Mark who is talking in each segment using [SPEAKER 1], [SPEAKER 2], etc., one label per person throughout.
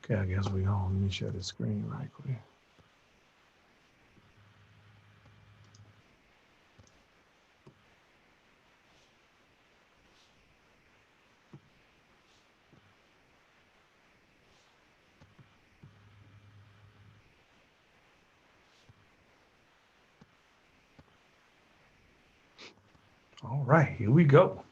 [SPEAKER 1] Okay, I guess we on. Let me share the screen right quick. All right, here we go.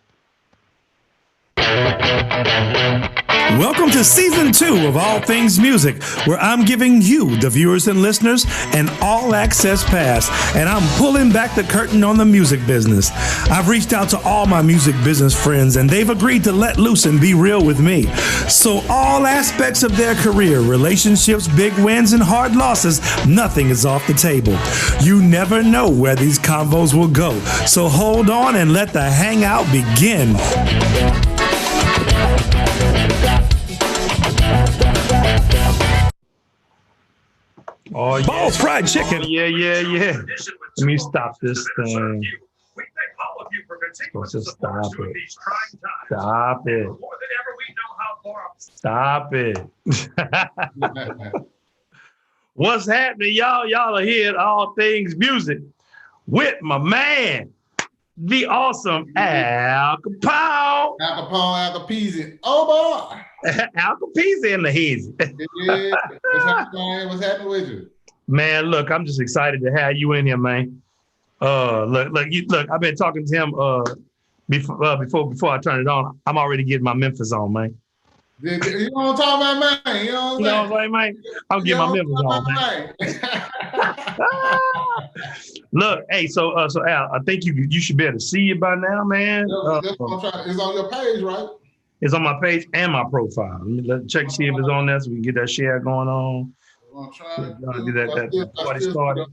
[SPEAKER 1] Welcome to season 2 of All Things Music, where I'm giving you, the viewers and listeners, an all-access pass, and I'm pulling back the curtain on the music business. I've reached out to all my music business friends, and they've agreed to let loose and be real with me. So all aspects of their career, relationships, big wins, and hard losses, nothing is off the table. You never know where these convos will go, so hold on and let the hangout begin. Oh, yeah. Balls fried chicken. Yeah. Let me stop this thing. Let's just stop it. Stop it. What's happening, y'all? Y'all are here at All Things Music with my man, the awesome Al Kapone.
[SPEAKER 2] Al Capone. Oh boy.
[SPEAKER 1] Al Capone in the hazy.
[SPEAKER 2] Yeah. What's happening with you?
[SPEAKER 1] Man, look, I'm just excited to have you in here, man. Look, I've been talking to him before I turn it on. I'm already getting my Memphis on, man.
[SPEAKER 2] You know what I'm talking about, man? You know what
[SPEAKER 1] I'm saying, man? I'm getting my Memphis on, man. Look, hey, so Al, I think you should be able to see it by now, man.
[SPEAKER 2] That's what I'm trying. It's on your page, right?
[SPEAKER 1] It's on my page and my profile. Let me check to see if it's on there so we can get that share going on.
[SPEAKER 2] I'm trying to
[SPEAKER 1] do that party started.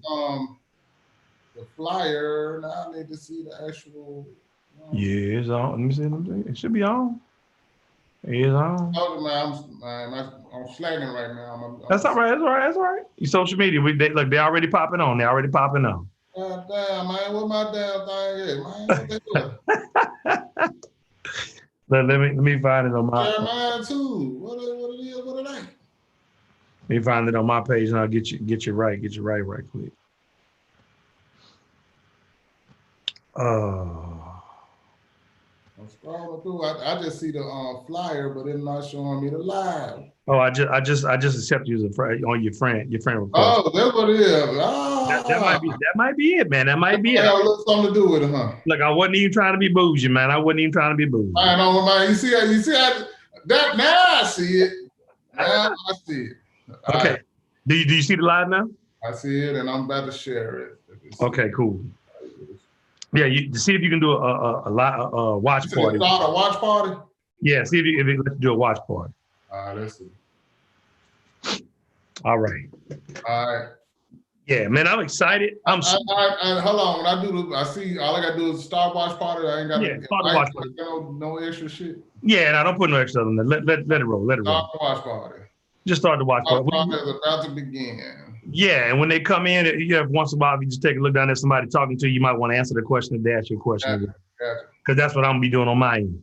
[SPEAKER 2] The flyer. Now I need to see the actual.
[SPEAKER 1] Yeah, it's on. Let me see. It should be on. It is on.
[SPEAKER 2] Oh man, I'm slacking right now.
[SPEAKER 1] That's all right. Your social media, they already popping on. They're already popping on.
[SPEAKER 2] God damn, man, what my damn thing is, man? What they doing?
[SPEAKER 1] Let me find it on my.
[SPEAKER 2] Jeremiah too. What it is? What it ain't?
[SPEAKER 1] Let me find it on my page, and I'll get you right quick.
[SPEAKER 2] I'm scrolling through. I just see the flyer, but it's not showing me the live.
[SPEAKER 1] Oh, I just accept you as a friend on your friend request.
[SPEAKER 2] Oh, that's what it is.
[SPEAKER 1] That might be it, man. That might be it.
[SPEAKER 2] Got a little something to do with it, huh?
[SPEAKER 1] Look, I wasn't even trying to be bougie, man. Man,
[SPEAKER 2] you see that now I see it. Now I see it.
[SPEAKER 1] Okay. Right. Do you see the live now?
[SPEAKER 2] I see it, and I'm about to share it.
[SPEAKER 1] Okay, cool. Yeah, you see if you can do a watch party.
[SPEAKER 2] Start a watch party?
[SPEAKER 1] Yeah, see if you let you do a watch party.
[SPEAKER 2] Let's see.
[SPEAKER 1] All right.
[SPEAKER 2] All right.
[SPEAKER 1] Yeah, man, I'm excited.
[SPEAKER 2] Hold on. When I do I see all I gotta do is start watch party. I ain't got
[SPEAKER 1] start the watch party.
[SPEAKER 2] No extra shit.
[SPEAKER 1] Yeah, and I don't put no extra on there. Let it roll. Start
[SPEAKER 2] the watch party.
[SPEAKER 1] Just start the watch party.
[SPEAKER 2] Watch party is about to begin.
[SPEAKER 1] Yeah, and when they come in, once in a while, if you just take a look down there, somebody talking to you, you might want to answer the question if they ask you a question.
[SPEAKER 2] Gotcha.
[SPEAKER 1] Because that's what I'm gonna be doing on my end.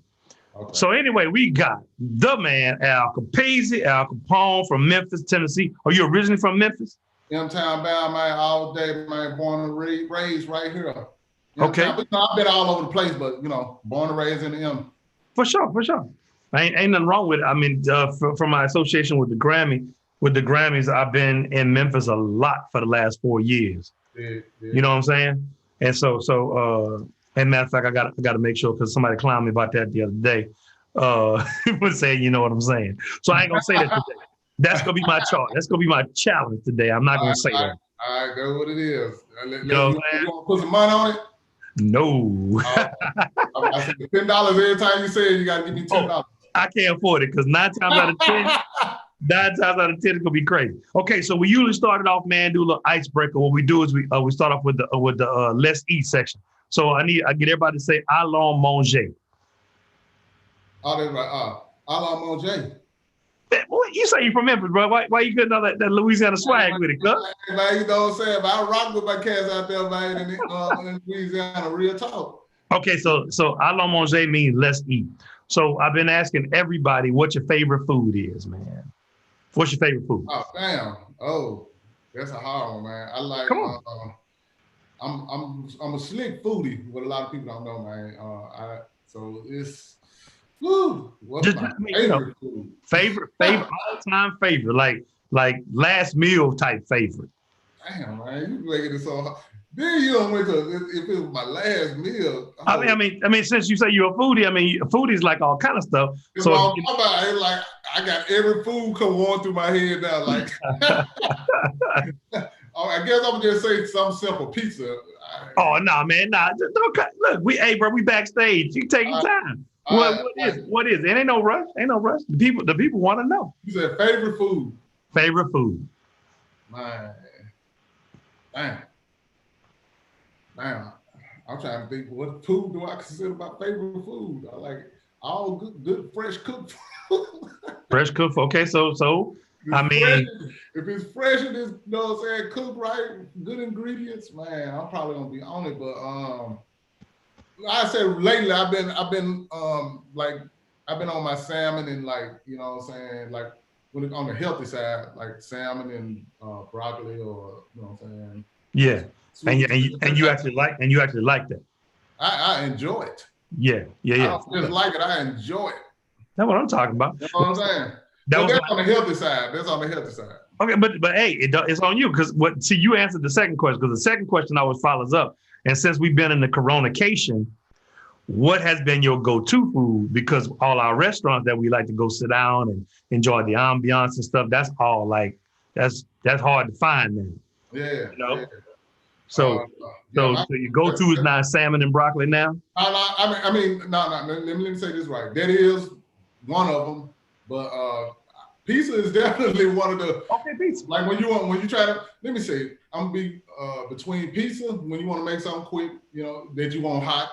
[SPEAKER 1] Okay. So anyway, we got the man, Al Kapone from Memphis, Tennessee. Are you originally from Memphis?
[SPEAKER 2] M-Town bound, man, all day, man, born and raised right here.
[SPEAKER 1] Okay.
[SPEAKER 2] I've been all over the place, but, born and raised in the M.
[SPEAKER 1] For sure. Ain't nothing wrong with it. I mean, from my association with the Grammys, I've been in Memphis a lot for the last 4 years. Yeah. You know what I'm saying? And so, and matter of fact, I got to make sure, because somebody clowned me about that the other day. Was saying, you know what I'm saying? So I ain't gonna say that today. That's gonna be my charge. That's gonna be my challenge today. I'm not gonna say that.
[SPEAKER 2] All right, that's what it is.
[SPEAKER 1] You know what I'm saying?
[SPEAKER 2] You want to put some money on it?
[SPEAKER 1] No.
[SPEAKER 2] I said $10 every time you say it. You gotta give me $10.
[SPEAKER 1] I can't afford it, because 9 times out of 10, it's gonna be crazy. Okay, so we usually start it off, man. Do a little icebreaker. What we do is we start off with the let's eat section. So I get everybody to say allons manger.
[SPEAKER 2] Oh, that's right. Allons manger.
[SPEAKER 1] You say you from Memphis, bro. Why you couldn't know that Louisiana swag with it, cuz?
[SPEAKER 2] Man, you know what I'm saying? But I rock with my cats out there, man, in Louisiana, real talk.
[SPEAKER 1] Okay, so allons manger means let's eat. So I've been asking everybody what your favorite food is, man. What's your favorite food?
[SPEAKER 2] Oh, damn. Oh, that's a hard one, man. I like.
[SPEAKER 1] Come on.
[SPEAKER 2] I'm a slick foodie. What a lot of people don't know, man. So it's. Woo, what's
[SPEAKER 1] Just
[SPEAKER 2] my
[SPEAKER 1] I mean,
[SPEAKER 2] favorite food?
[SPEAKER 1] favorite, all-time favorite, like last meal type favorite.
[SPEAKER 2] Damn, man, you making it so hard. Then you don't went to if it was my last meal. Oh,
[SPEAKER 1] I mean, since you say you're a foodie, I mean, foodies like all kind of stuff.
[SPEAKER 2] that's
[SPEAKER 1] So,
[SPEAKER 2] what I'm talking about. It's like I got every food come on through my head now. Like, I guess I'm gonna just say some simple pizza.
[SPEAKER 1] oh no, man, nah. Just don't look. Hey, bro, we backstage. You take your time. What is? It ain't no rush. Ain't no rush. The people want to know.
[SPEAKER 2] You said favorite food.
[SPEAKER 1] Favorite food.
[SPEAKER 2] Man, damn. I'm trying to think what food do I consider my favorite food. I like all good fresh cooked food.
[SPEAKER 1] Fresh cooked. Okay, so I mean,
[SPEAKER 2] if it's fresh and it's, you know what I'm saying, cooked right, good ingredients, man, I'm probably gonna be on it. But I said lately I've been like I've been on my salmon and, like, you know what I'm saying, like when it's on the healthy side, like salmon and broccoli, or you know what I'm saying.
[SPEAKER 1] Yeah. And you actually like that.
[SPEAKER 2] I enjoy it.
[SPEAKER 1] Yeah.
[SPEAKER 2] I don't just like it, I enjoy it.
[SPEAKER 1] That's what I'm talking about.
[SPEAKER 2] You know what I'm saying? That's on the healthy side. That's on the healthy side.
[SPEAKER 1] Okay, but hey, it's on you, because you answered the second question, because the second question always follows up. And since we've been in the coronacation, what has been your go-to food? Because all our restaurants that we like to go sit down and enjoy the ambiance and stuff, that's all like that's hard to find now.
[SPEAKER 2] Yeah.
[SPEAKER 1] You know?
[SPEAKER 2] Yeah.
[SPEAKER 1] So your go-to is now salmon and broccoli now?
[SPEAKER 2] I mean, no. Let me say this right. That is one of them, but pizza is definitely one of the.
[SPEAKER 1] Okay, pizza.
[SPEAKER 2] Like when you try to, let me say, I'm gonna be between pizza, when you want to make something quick, you know, that you want hot.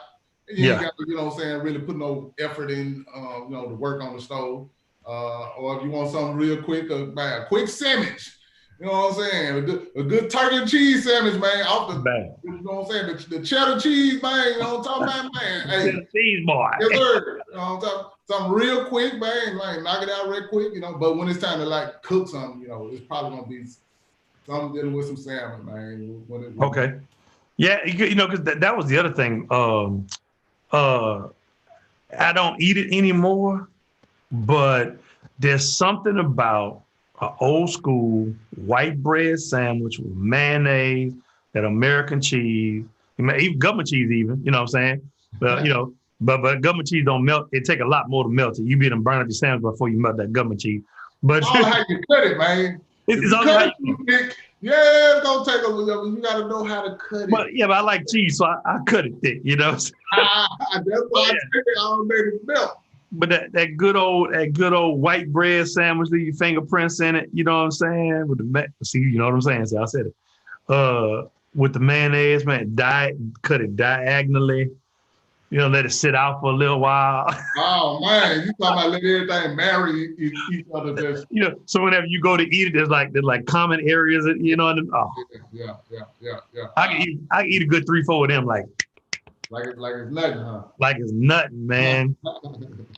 [SPEAKER 2] You ain't got to, you know what I'm saying, really put no effort in, you know, to work on the stove. Or if you want something real quick, a quick sandwich. You know what I'm saying? A good turkey and cheese sandwich, man. Off the, you know what I'm saying? The cheddar cheese, man. You know what I'm talking about, man? Hey,
[SPEAKER 1] cheddar cheese, boy.
[SPEAKER 2] Yes, sir. You know what I'm talking? Something real quick, man. Like knock it out real quick, you know. But when it's time to like cook something, you know, it's probably gonna be something dealing with some salmon, man.
[SPEAKER 1] Okay. Yeah, you know, because that was the other thing. I don't eat it anymore, but there's something about an old school white bread sandwich with mayonnaise, that American cheese, even government cheese, even, you know what I'm saying? But you know, but government cheese don't melt. It take a lot more to melt it. You be them burn up your sandwich before you melt that government cheese. But
[SPEAKER 2] all how you cut it, man.
[SPEAKER 1] It's all how you
[SPEAKER 2] thick. Yeah, it's gonna take a little. You gotta know how to cut it.
[SPEAKER 1] But I like cheese, so I cut it thick, you know.
[SPEAKER 2] That's why I take it all made it melt.
[SPEAKER 1] But that good old white bread sandwich with your fingerprints in it, you know what I'm saying? With the you know what I'm saying? So I said it. With the mayonnaise, man, cut it diagonally. You know, let it sit out for a little while.
[SPEAKER 2] Oh man, you talking about let everything marry each other? Just
[SPEAKER 1] you know, so whenever you go to eat it, there's like common areas that, you know.
[SPEAKER 2] Yeah.
[SPEAKER 1] I can eat a good 3-4 of them like
[SPEAKER 2] it's nothing, huh?
[SPEAKER 1] Like it's nothing, man.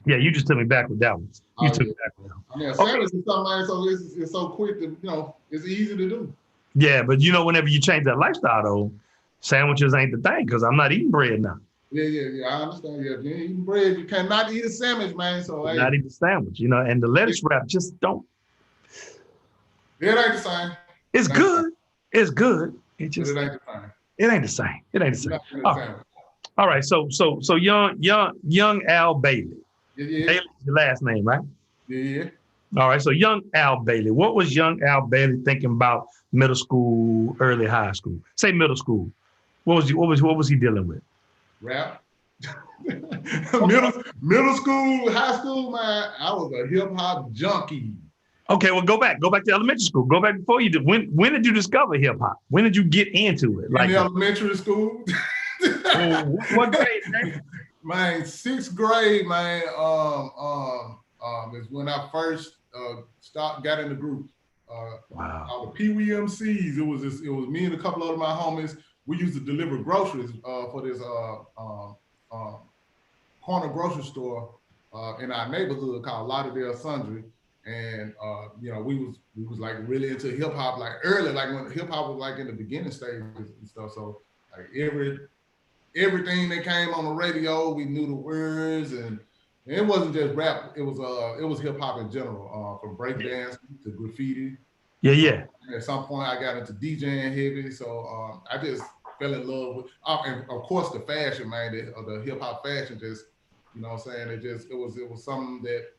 [SPEAKER 1] Yeah, you just took me back with that one. You took me back with that one.
[SPEAKER 2] I mean, a sandwich is something, man, so it's so quick that, you know, it's easy to do.
[SPEAKER 1] Yeah, but you know, whenever you change that lifestyle though, sandwiches ain't the thing, because I'm not eating bread now.
[SPEAKER 2] Yeah. I understand. Yeah, if you're eating bread, you cannot eat a sandwich, man. So
[SPEAKER 1] not eat the sandwich, you know, and the lettuce wrap just don't.
[SPEAKER 2] It ain't the same.
[SPEAKER 1] It's good. It's good. It just
[SPEAKER 2] it ain't the same.
[SPEAKER 1] It ain't the same. It ain't the same. All right. So young Al Bailey.
[SPEAKER 2] Yeah.
[SPEAKER 1] Bailey's your last name, right?
[SPEAKER 2] Yeah.
[SPEAKER 1] All right. So young Al Bailey. What was young Al Bailey thinking about middle school, early high school? Say middle school. What was he dealing with?
[SPEAKER 2] Rap. middle school, high school, man. I was a hip hop junkie.
[SPEAKER 1] Okay, well, go back to elementary school. Go back before you did. When did you discover hip hop? When did you get into it?
[SPEAKER 2] Like in elementary school.
[SPEAKER 1] What grade, man?
[SPEAKER 2] Man, 6th grade, man. Is when I first got in the group.
[SPEAKER 1] Wow.
[SPEAKER 2] The Pee Wee MCs. It was me and a couple of my homies. We used to deliver groceries for this corner grocery store in our neighborhood called Lauderdale Sundry. And you know, we was like really into hip hop like early, like when hip hop was like in the beginning stages and stuff. So like everything that came on the radio, we knew the words, and it wasn't just rap. It was hip hop in general, from breakdance to graffiti.
[SPEAKER 1] Yeah.
[SPEAKER 2] At some point, I got into DJing heavy, so I just fell in love with, and of course, the fashion, man, the hip hop fashion. Just, you know what I'm saying? It was something that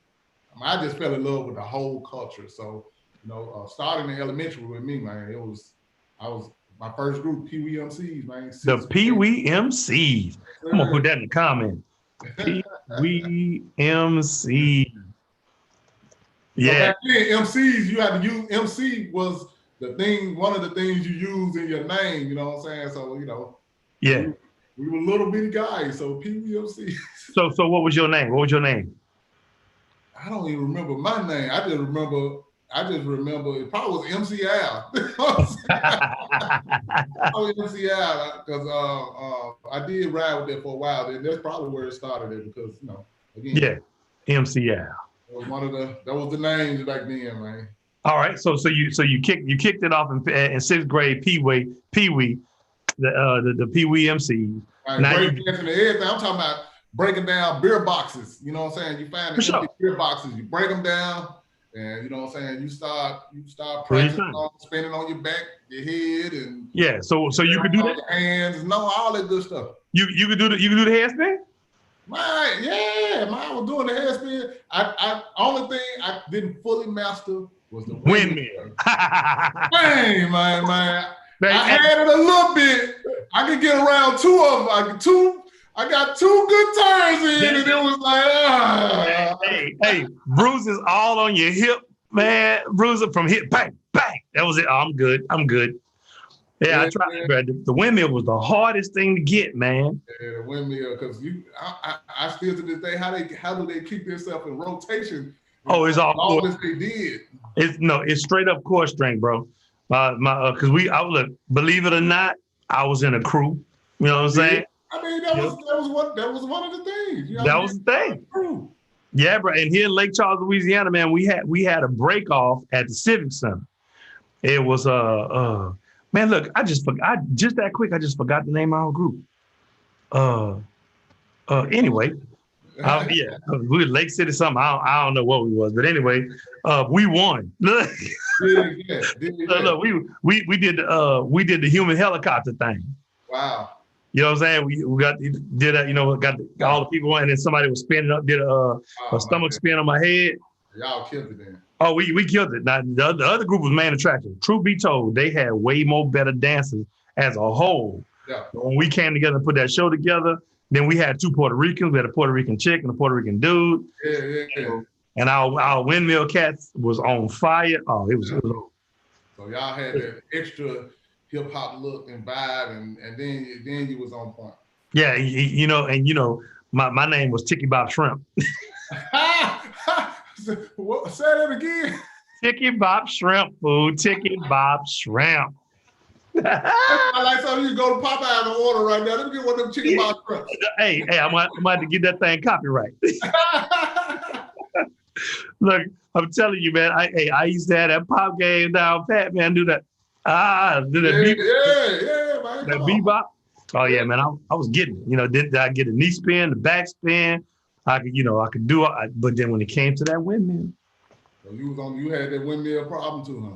[SPEAKER 2] I just fell in love with the whole culture. So, you know, starting in elementary with me, man, I was my first group, Pee Wee MCs, man.
[SPEAKER 1] The Pee Wee MCs. I'm gonna put that in the comments. Pee Wee MC. Yeah.
[SPEAKER 2] So back then, MCs, you had to use, MC was the thing, one of the things you use in your name, you know what I'm saying? So, you know,
[SPEAKER 1] yeah,
[SPEAKER 2] we were little bitty guys, so Pee Wee MCs.
[SPEAKER 1] So what was your name? What was your name?
[SPEAKER 2] I don't even remember my name. I just remember it probably was MC Al. I was MC Al because I did ride with that for a while. And that's probably where it started because, you know, again.
[SPEAKER 1] Yeah, MC Al.
[SPEAKER 2] That was the names back then, man.
[SPEAKER 1] All right, so you kicked it off in sixth grade, Pee Wee, the Pee Wee MC.
[SPEAKER 2] Right, breakdancing and everything. I'm talking about breaking down beer boxes. You know what I'm saying? You find the empty beer boxes, you break them down, and you know what I'm saying. You start practicing spinning on your back, your head, and
[SPEAKER 1] So you could do that.
[SPEAKER 2] Your hands, all that good stuff.
[SPEAKER 1] You could do the handstand.
[SPEAKER 2] Mine was doing the handspin. I only thing I didn't fully master was the
[SPEAKER 1] windmill.
[SPEAKER 2] man. I had it a little bit. I could get around two of them. I got two good turns in, and it was like,
[SPEAKER 1] Hey, bruises all on your hip, man. Bruises from hip, bang. That was it. Oh, I'm good. Yeah, I tried, bro. The windmill was the hardest thing to get, man.
[SPEAKER 2] Yeah, the windmill, because I still to this day, how do they keep themselves in rotation?
[SPEAKER 1] Oh, it's all
[SPEAKER 2] as they did.
[SPEAKER 1] It's straight up core strength, bro. Because look, believe it or not, I was in a crew. You know what I'm saying?
[SPEAKER 2] I mean, that was one of the things. You know,
[SPEAKER 1] that was the thing. Yeah, bro. And here in Lake Charles, Louisiana, man, we had a break off at the Civic Center. It was man, look, I just forgot the name of our group. Anyway, we were Lake City something. I don't know what we was, but anyway, we won. Look, we did the human helicopter thing.
[SPEAKER 2] Wow.
[SPEAKER 1] You know what I'm saying? We did that. You know, got all the people, and then somebody was spinning up, did a stomach spin on my head.
[SPEAKER 2] Y'all killed it then.
[SPEAKER 1] Oh, we killed it. Now the other group was main attraction. Truth be told, they had way more better dancers as a whole.
[SPEAKER 2] Yeah.
[SPEAKER 1] When we came together and put that show together, then we had two Puerto Ricans. We had a Puerto Rican chick and a Puerto Rican dude.
[SPEAKER 2] Yeah.
[SPEAKER 1] And our windmill cats was on fire. Oh, it was.
[SPEAKER 2] So y'all had that extra hip hop look and vibe, and then you was on point.
[SPEAKER 1] Yeah, my name was Tiki Bop Shrimp.
[SPEAKER 2] Say that again.
[SPEAKER 1] Tiki Bop Shrimp, food. Tiki Bop Shrimp.
[SPEAKER 2] I like something you go to Popeye and order right now. Let me get one of them Tiki Bop Shrimps.
[SPEAKER 1] Hey, I'm about to get that thing copyright. Look, I'm telling you, man. I used to have that pop game down pat, man. Do that. Do that
[SPEAKER 2] man.
[SPEAKER 1] That bebop. Oh yeah, man. I was getting it. You know, did I get a knee spin, the back spin? I could do it. But then when it came to that windmill,
[SPEAKER 2] so you had that windmill problem too, huh?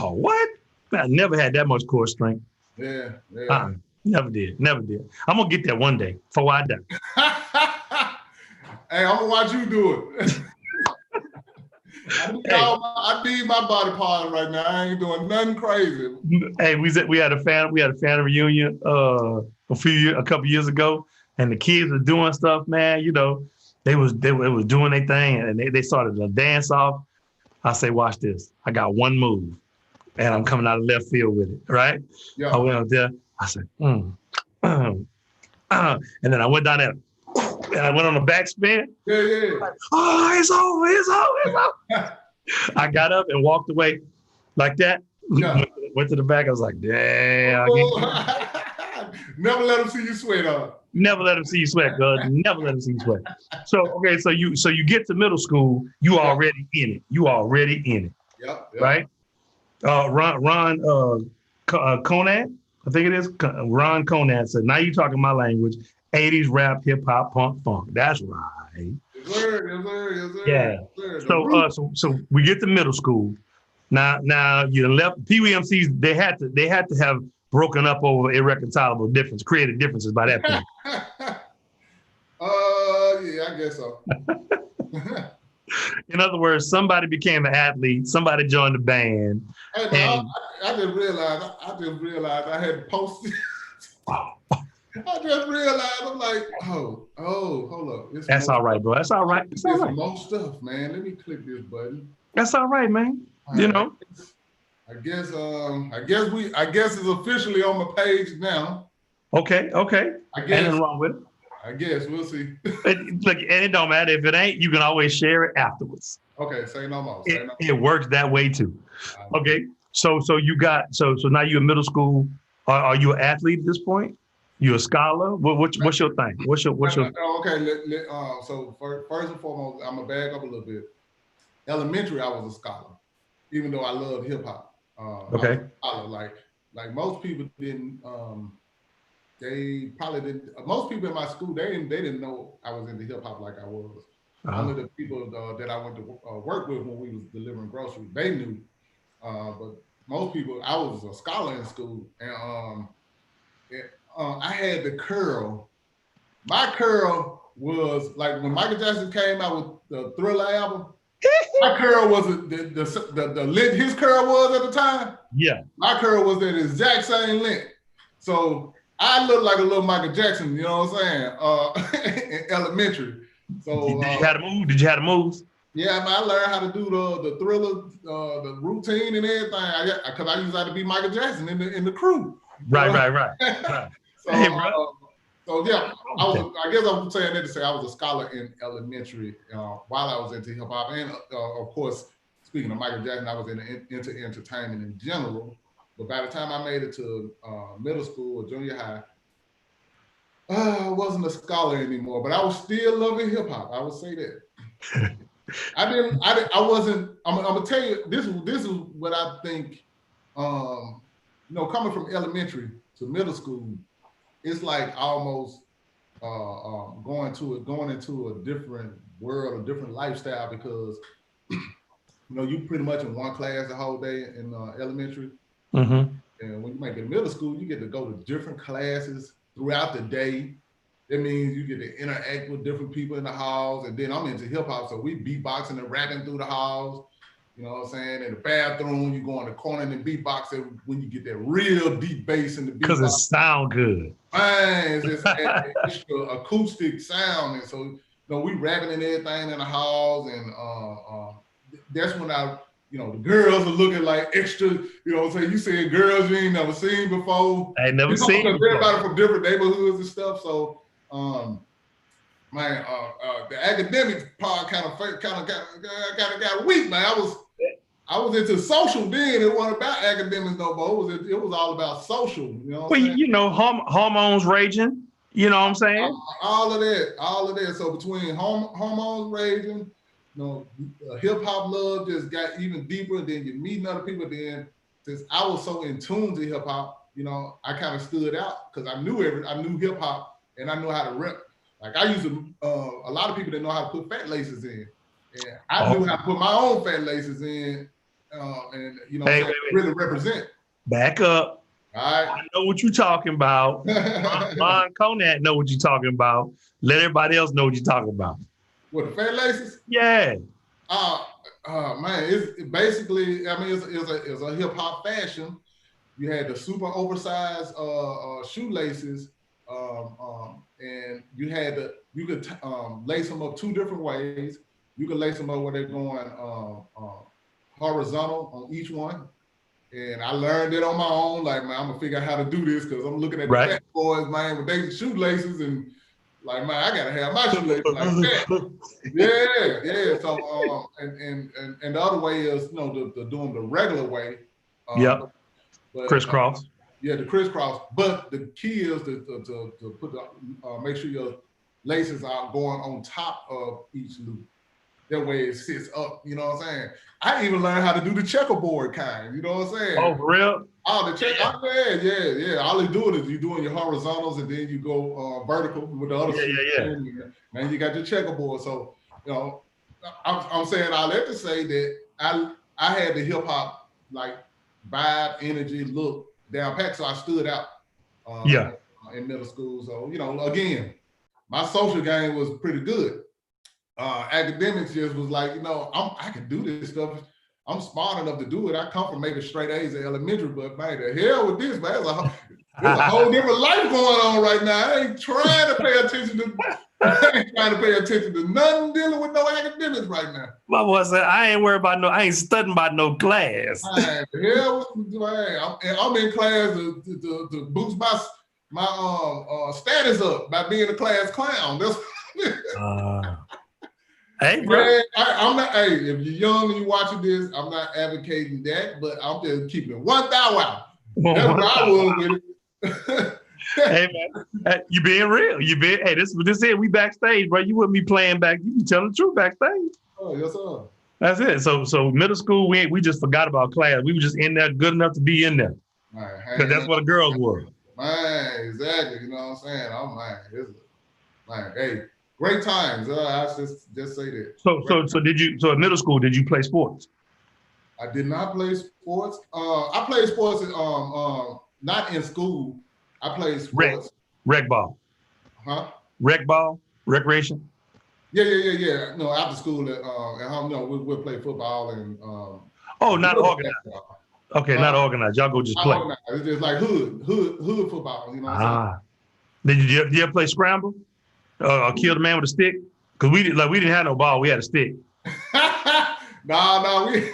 [SPEAKER 1] Oh, what? I never had that much core strength.
[SPEAKER 2] Yeah.
[SPEAKER 1] Never did. I'm gonna get that one day before I die.
[SPEAKER 2] Hey, I'm gonna watch you do it. I need my body parts right now. I ain't doing nothing crazy.
[SPEAKER 1] Hey, we had a family reunion a couple years ago, and the kids were doing stuff, man. You know, they was doing their thing, and they started to dance off. I say, watch this. I got one move, and I'm coming out of left field with it. Right?
[SPEAKER 2] Yeah.
[SPEAKER 1] I went out there. I said, and then I went down there. And I went on a backspin.
[SPEAKER 2] Yeah.
[SPEAKER 1] Oh, it's over. I got up and walked away like that. Yeah. Went to the back. I was like, damn.
[SPEAKER 2] Never let them see you sweat,
[SPEAKER 1] Never let them see you sweat, cuz. Never let them see you sweat. So okay, so you get to middle school, you already in it. You already in it.
[SPEAKER 2] Yep.
[SPEAKER 1] Right? Ron Conant, I think it is. Ron Conant said, now you talking my language, 80s rap, hip hop, punk, funk. That's right.
[SPEAKER 2] Yes, sir.
[SPEAKER 1] Yeah.
[SPEAKER 2] Yes,
[SPEAKER 1] So so we get to middle school. Now you left Pee Wee MCs, they had to have broken up over irreconcilable difference, created differences by that point.
[SPEAKER 2] Yeah, I guess so.
[SPEAKER 1] In other words, somebody became an athlete, somebody joined the band.
[SPEAKER 2] Hey, man, I just realized I had posted. I just realized, I'm like, hold up.
[SPEAKER 1] That's all right, bro. That's all right.
[SPEAKER 2] It's all right. More stuff, man. Let me click this button.
[SPEAKER 1] That's all right, man. You know.
[SPEAKER 2] I guess it's officially on my page now.
[SPEAKER 1] Okay. I guess. Ain't nothing wrong with it.
[SPEAKER 2] I guess we'll see.
[SPEAKER 1] Look, and it don't matter if it ain't. You can always share it afterwards.
[SPEAKER 2] Okay, say no more.
[SPEAKER 1] It works that way too. Okay, so you got so now you're in middle school. Are you an athlete at this point? You a scholar? What's your thing? What's your?
[SPEAKER 2] Okay, so first and foremost, I'm gonna back up a little bit. Elementary, I was a scholar, even though I loved hip hop.
[SPEAKER 1] Okay.
[SPEAKER 2] Like most people didn't. They probably didn't. Most people in my school, they didn't know I was into hip hop like I was. Only the people that I went to work with when we was delivering groceries, they knew. But most people, I was a scholar in school, and I had the curl. My curl was like when Michael Jackson came out with the Thriller album. My curl was the length his curl was at the time.
[SPEAKER 1] Yeah,
[SPEAKER 2] my curl was the exact same length. So I looked like a little Michael Jackson, you know what I'm saying? In elementary. So
[SPEAKER 1] did you have to move? Did you have to move?
[SPEAKER 2] Yeah, man, I learned how to do the Thriller, the routine and everything. Because I used to have to be Michael Jackson in the crew.
[SPEAKER 1] Right.
[SPEAKER 2] So, hey, so yeah, I guess I'm saying that to say I was a scholar in elementary while I was into hip hop, and of course, speaking of Michael Jackson, I was into entertainment in general. But by the time I made it to middle school or junior high, I wasn't a scholar anymore. But I was still loving hip hop. I would say that. I wasn't. I'm gonna tell you this is what I think. Coming from elementary to middle school, it's like almost going into a different world, a different lifestyle because you pretty much in one class the whole day in elementary.
[SPEAKER 1] Mm-hmm.
[SPEAKER 2] And when you make it middle school, you get to go to different classes throughout the day. That means you get to interact with different people in the halls. And then I'm into hip hop, so we beatboxing and rapping through the halls. You know what I'm saying? In the bathroom, you go in the corner and beatboxing when you get that real deep bass in the beatbox.
[SPEAKER 1] Because it sound good.
[SPEAKER 2] Man, it's extra acoustic sound. And so, we rapping and everything in the halls. And that's when the girls are looking like extra, you saying girls you ain't never seen before.
[SPEAKER 1] I ain't never seen before.
[SPEAKER 2] Everybody from different neighborhoods and stuff. So, the academic part kind of got weak, man. I was into social then. It wasn't about academics no more. It was all about social.
[SPEAKER 1] Hormones raging. You know what I'm saying?
[SPEAKER 2] All of that. So between hormones raging, hip hop love just got even deeper. Then you're meeting other people. Then since I was so in tune to hip hop, I kind of stood out because I knew hip hop and I knew how to rap. Like I used to, a lot of people didn't know how to put fat laces in, and I knew how to put my own fat laces in, and really represent.
[SPEAKER 1] Back up.
[SPEAKER 2] All right.
[SPEAKER 1] I know what you're talking about. Ron Conant know what you're talking about. Let everybody else know what you're talking about.
[SPEAKER 2] What, the fat laces?
[SPEAKER 1] Yeah.
[SPEAKER 2] Man, it's basically, it's a hip hop fashion. You had the super oversized shoelaces, and you could lace them up two different ways. You could lace them up where they're going horizontal on each one. And I learned it on my own. Like, man, I'm gonna figure out how to do this because I'm looking at the fat boys, man, with their shoelaces, and like, man, I gotta have my shoelaces like that. Yeah. So, and the other way is, doing the regular way.
[SPEAKER 1] Crisscross.
[SPEAKER 2] Yeah, the crisscross. But the key is to put make sure your laces are going on top of each loop. That way it sits up. You know what I'm saying? I even learned how to do the checkerboard kind. You know what I'm saying?
[SPEAKER 3] Oh, for real?
[SPEAKER 2] Oh, the check. Yeah. All you doing is you doing your horizontals and then you go vertical with the other.
[SPEAKER 3] Yeah.
[SPEAKER 2] Now you got your checkerboard. So I'm saying all that to say that I had the hip hop like vibe, energy, look down pat. So I stood out. In middle school. So again, my social game was pretty good. Academics just was like, I can do this stuff. I'm smart enough to do it. I come from making straight A's in elementary, but man, the hell with this, man. There's a whole different life going on right now. I ain't trying to pay attention to nothing dealing with no academics right now.
[SPEAKER 3] My boy said, I ain't studying about no class.
[SPEAKER 2] Man, the hell, I'm in class to boost my status up by being a class clown.
[SPEAKER 3] Hey, bro.
[SPEAKER 2] Man, I'm not. Hey, if you're young and you're watching this, I'm not advocating that, but I'm just keeping it 1,000 out. That's what I was with it.
[SPEAKER 3] Hey, man, you being real. Hey, this it. We backstage, bro. You wouldn't be playing back. You be telling the truth backstage.
[SPEAKER 2] Oh, yes, sir.
[SPEAKER 3] That's it. So middle school, we just forgot about class. We were just in there good enough to be in there. Because that's what the girls were.
[SPEAKER 2] Man, exactly. You know what I'm saying? Hey, great times. I just say that.
[SPEAKER 3] So in middle school, did you play sports?
[SPEAKER 2] I did not play sports. I played sports not in school. I played sports.
[SPEAKER 3] Rec ball.
[SPEAKER 2] Huh?
[SPEAKER 3] Rec ball? Recreation?
[SPEAKER 2] Yeah. No, after school at home, we'll play football and
[SPEAKER 3] not organized. Okay, not organized. Y'all go just play.
[SPEAKER 2] Organized. It's just like hood football, you know what I'm
[SPEAKER 3] saying? Did you ever play scramble? Kill the man with a stick? Because we didn't have no ball, we had a stick.
[SPEAKER 2] No, we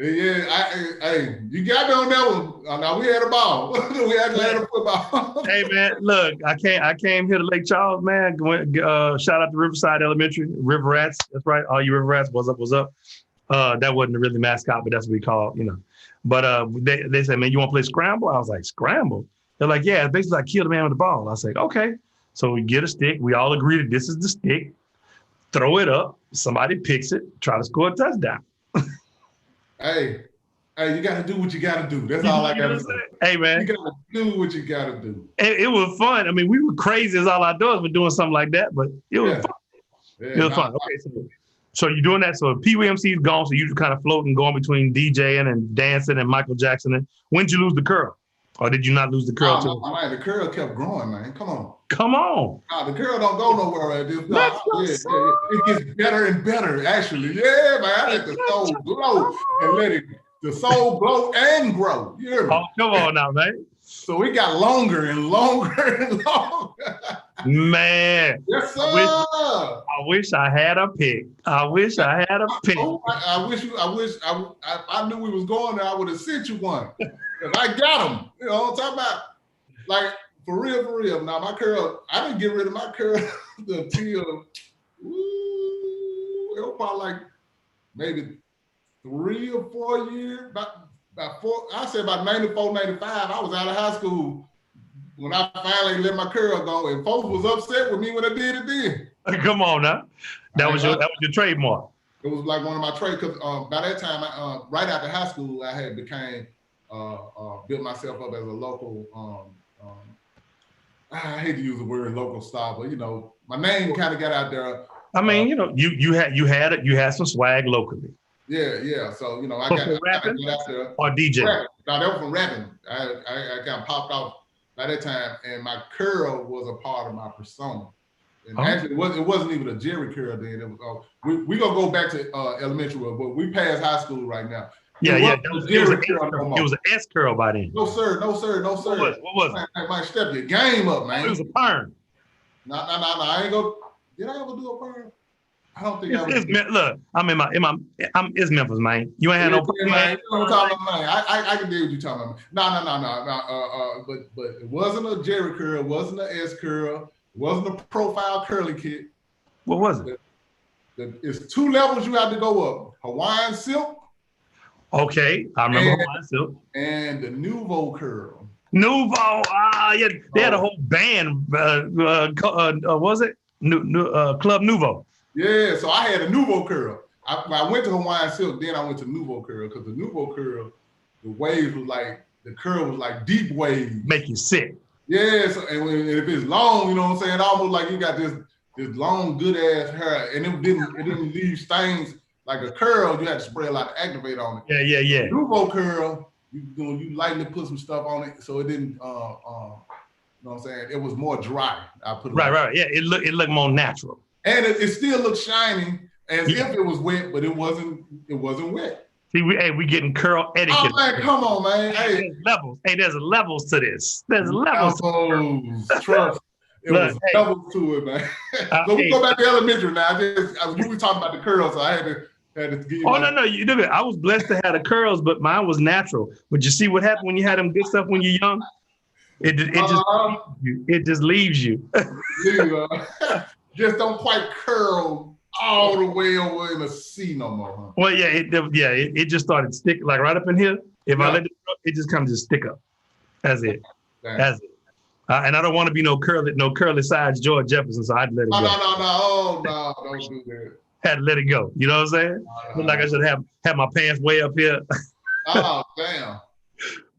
[SPEAKER 2] hey, you got me on that one. No, we had a ball. We actually had a football.
[SPEAKER 3] Hey man, look, I came here to Lake Charles, man. Shout out to Riverside Elementary, River Rats. That's right, all you River Rats. What's up? That wasn't really mascot, but that's what we call, But they said, man, you want to play scramble? I was like, scramble? They're like, yeah, it's basically like kill the man with the ball. I was like, okay. So we get a stick. We all agree that this is the stick. Throw it up. Somebody picks it. Try to score a touchdown.
[SPEAKER 2] Hey, you got to do what you got to do. That's all I got to say.
[SPEAKER 3] Hey, man.
[SPEAKER 2] You got to do what you got to do.
[SPEAKER 3] It was fun. I mean, we were crazy as all outdoors for doing something like that, but it was fun. Yeah, it was fun. Okay, so you're doing that. So PWMC is gone. So you're kind of floating, going between DJing and dancing and Michael Jackson. And when did you lose the curl? Or did you not lose the curl too?
[SPEAKER 2] Man, the curl kept growing, man. Come on.
[SPEAKER 3] Nah,
[SPEAKER 2] the curl don't go nowhere. It gets better and better, actually. Yeah, man. I let the soul glow and let the soul glow and grow. You hear me?
[SPEAKER 3] Oh, come on now, man.
[SPEAKER 2] So it got longer and longer and longer.
[SPEAKER 3] Man.
[SPEAKER 2] Yes, sir.
[SPEAKER 3] I wish I had a pick. I wish I had a pick.
[SPEAKER 2] I knew we was going there. I would have sent you one. I got them. You know what I'm talking about? Like, for real. Now, my curl, I didn't get rid of my curl until, it was probably like maybe 3 or 4 years. About 4, I said about 94, 95, I was out of high school when I finally let my curl go. And folks was upset with me when I did it then.
[SPEAKER 3] Come on now. That was your trademark.
[SPEAKER 2] It was like one of my trades, because by that time, right after high school, I had built myself up as a local, I hate to use the word local star, but my name kind of got out there.
[SPEAKER 3] I mean, you had some swag locally.
[SPEAKER 2] Yeah. So I got out there.
[SPEAKER 3] Or DJ.
[SPEAKER 2] No, that was from rapping. I kind of popped off by that time, and my curl was a part of my persona. And actually, it wasn't even a Jerry curl then. It was. We gonna go back to elementary, but we passed high school right now.
[SPEAKER 3] Yeah. It was an S curl by then.
[SPEAKER 2] No, sir. What was it? Man, might step your game up, man.
[SPEAKER 3] It was a perm.
[SPEAKER 2] No. I ain't go. Did I ever do a perm? I don't think
[SPEAKER 3] look, it's Memphis, man. You ain't had no perm, man.
[SPEAKER 2] I can deal with you talking about. No. But it wasn't a Jerry curl. It wasn't an S curl. It wasn't a profile curly kit.
[SPEAKER 3] What was it?
[SPEAKER 2] It's 2 levels you have to go up. Hawaiian silk.
[SPEAKER 3] Okay, I remember Hawaiian silk.
[SPEAKER 2] And the Nouveau curl.
[SPEAKER 3] Nouveau. Yeah, they had a whole band. Was it Club Nouveau?
[SPEAKER 2] Yeah, so I had a Nouveau curl. I went to Hawaiian Silk, then I went to Nouveau curl because the Nouveau curl, the waves was like, the curl was like deep waves.
[SPEAKER 3] Make you sick.
[SPEAKER 2] Yeah, so, and if it's long, you know what I'm saying, almost like you got this long good ass hair, and it didn't leave stains like a curl. You had to spray a lot of activate on it.
[SPEAKER 3] Yeah.
[SPEAKER 2] Nouveau curl, you lightly put some stuff on it, so it didn't. You know what I'm saying? It was more dry. I put it
[SPEAKER 3] right. Yeah, it looked more natural.
[SPEAKER 2] And it still looked shiny as if it was wet, but it wasn't wet.
[SPEAKER 3] See, we getting curl etiquette.
[SPEAKER 2] Oh man, come on, man. Hey,
[SPEAKER 3] there's levels. Hey, there's levels to this. There's levels.
[SPEAKER 2] Trust. It was levels to it, man. So we go back to elementary now. We were talking about the curls, so I had to give you.
[SPEAKER 3] Oh no, you do it. I was blessed to have the curls, but mine was natural. But you see what happened when you had them good stuff when you're young? It just leaves you.
[SPEAKER 2] Just don't quite curl all the way over in a C no more, huh?
[SPEAKER 3] Well, yeah, it just started sticking like right up in here. If I let it just comes to stick up. That's it. That's it. And I don't want to be no curly sides George Jefferson, so I'd let it go.
[SPEAKER 2] No, don't do that.
[SPEAKER 3] Had to let it go. You know what I'm saying? Look like I should have my pants way up here.
[SPEAKER 2] Oh, damn.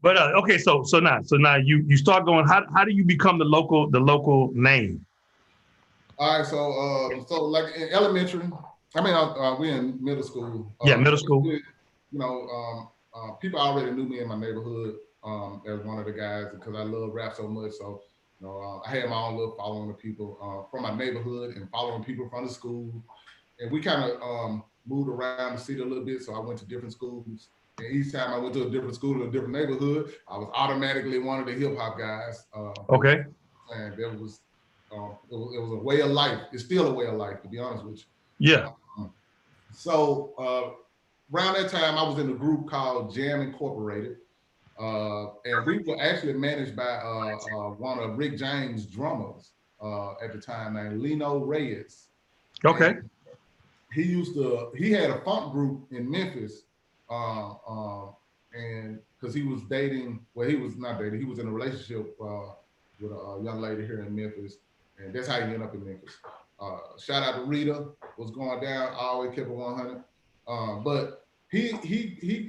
[SPEAKER 3] But okay, so now you start going. How do you become the local name?
[SPEAKER 2] All right, so like in elementary, I mean, we in middle school.
[SPEAKER 3] Middle school.
[SPEAKER 2] You know, people already knew me in my neighborhood as one of the guys because I love rap so much. So, you know, I had my own little following of people from my neighborhood and following people from the school. And we kind of moved around the city a little bit. So I went to different schools. And each time I went to a different school in a different neighborhood, I was automatically one of the hip hop guys.
[SPEAKER 3] Okay.
[SPEAKER 2] And there was. It was a way of life. It's still a way of life, to be honest with
[SPEAKER 3] you. Yeah.
[SPEAKER 2] So around that time, I was in a group called Jam Incorporated, and we were actually managed by one of Rick James' drummers at the time named Lino Reyes.
[SPEAKER 3] Okay.
[SPEAKER 2] And he had a funk group in Memphis, and because he was he was not dating, he was in a relationship with a young lady here in Memphis. And that's how he ended up in Memphis. Shout out to Rita, what's going down, I always kept it 100. But he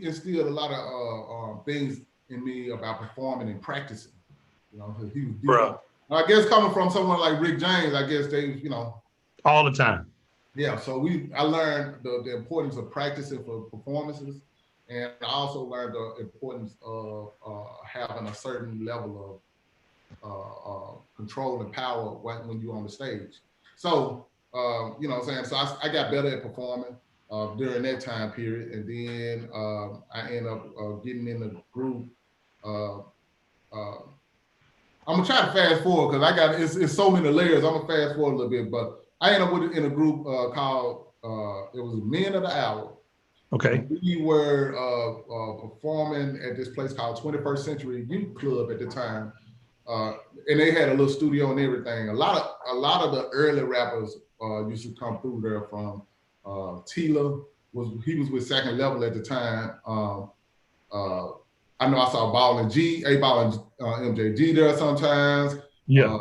[SPEAKER 2] instilled a lot of things in me about performing and practicing. You know, he was deep. I guess coming from someone like Rick James, I guess they, you know.
[SPEAKER 3] All the time.
[SPEAKER 2] Yeah, so I learned the importance of practicing for performances. And I also learned the importance of having a certain level of control and power when you're on the stage. So, you know what I'm saying? So I got better at performing during that time period. And then I ended up getting in the group. I'm gonna try to fast forward because it's so many layers. I'm gonna fast forward a little bit, but I ended up in a group called, it was Men of the Hour.
[SPEAKER 3] Okay.
[SPEAKER 2] And we were performing at this place called 21st Century Youth Club at the time. And they had a little studio and everything. A lot of the early rappers used to come through there from Tila he was with Second Level at the time. I know I saw Ball and MJG there sometimes.
[SPEAKER 3] Yeah.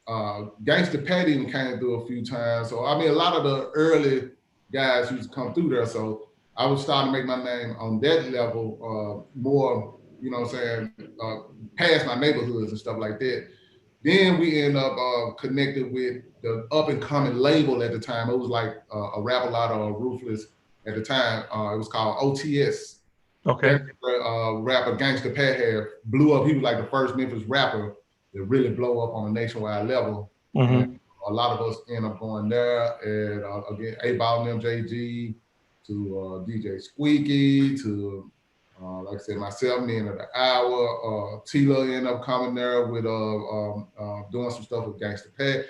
[SPEAKER 2] Gangsta Patty even came through a few times. So I mean, a lot of the early guys used to come through there. So I was starting to make my name on that level more. You know what I'm saying, past my neighborhoods and stuff like that. Then we end up connected with the up and coming label at the time. It was like a Rap-A-Lot or Ruthless at the time. It was called OTS.
[SPEAKER 3] Okay.
[SPEAKER 2] Rapper Gangsta Pat had blew up. He was like the first Memphis rapper to really blow up on a nationwide level.
[SPEAKER 3] Mm-hmm.
[SPEAKER 2] And a lot of us end up going there. And again, A-Ball and MJG, to DJ Squeaky, to like I said, myself, Men of the Hour, Tila ended up coming there with doing some stuff with Gangsta Pat.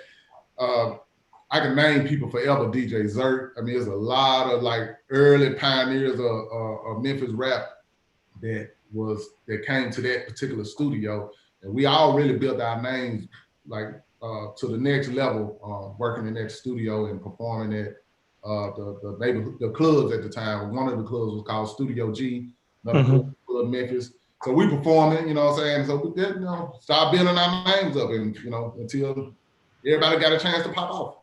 [SPEAKER 2] I can name people forever, DJ Zert. I mean, there's a lot of like early pioneers of Memphis rap that came to that particular studio. And we all really built our names like to the next level, working in that studio and performing at the clubs at the time. One of the clubs was called Studio G. Another club, Memphis. So we performing, you know what I'm saying? So we did, start building our names up and, until everybody got a chance to pop off.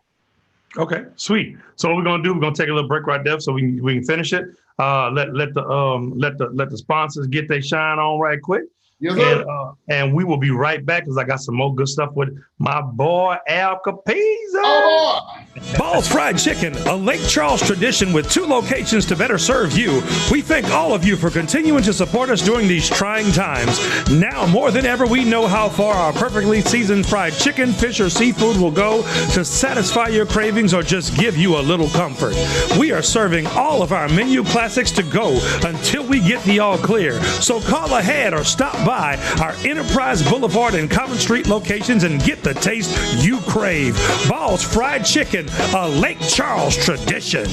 [SPEAKER 3] Okay, sweet. So what we're gonna do, we're gonna take a little break right there so we can finish it. Let the sponsors get their shine on right quick.
[SPEAKER 2] Yes, sir.
[SPEAKER 3] And we will be right back because I got some more good stuff with my boy Al Kapone.
[SPEAKER 2] Oh, boy.
[SPEAKER 1] Ball's Fried Chicken, a Lake Charles tradition with 2 locations to better serve you. We thank all of you for continuing to support us during these trying times. Now more than ever, we know how far our perfectly seasoned fried chicken, fish, or seafood will go to satisfy your cravings or just give you a little comfort. We are serving all of our menu classics to go until we get the all clear. So call ahead or stop by our Enterprise Boulevard and Common Street locations and get the taste you crave. Ball's Fried Chicken, a Lake Charles tradition.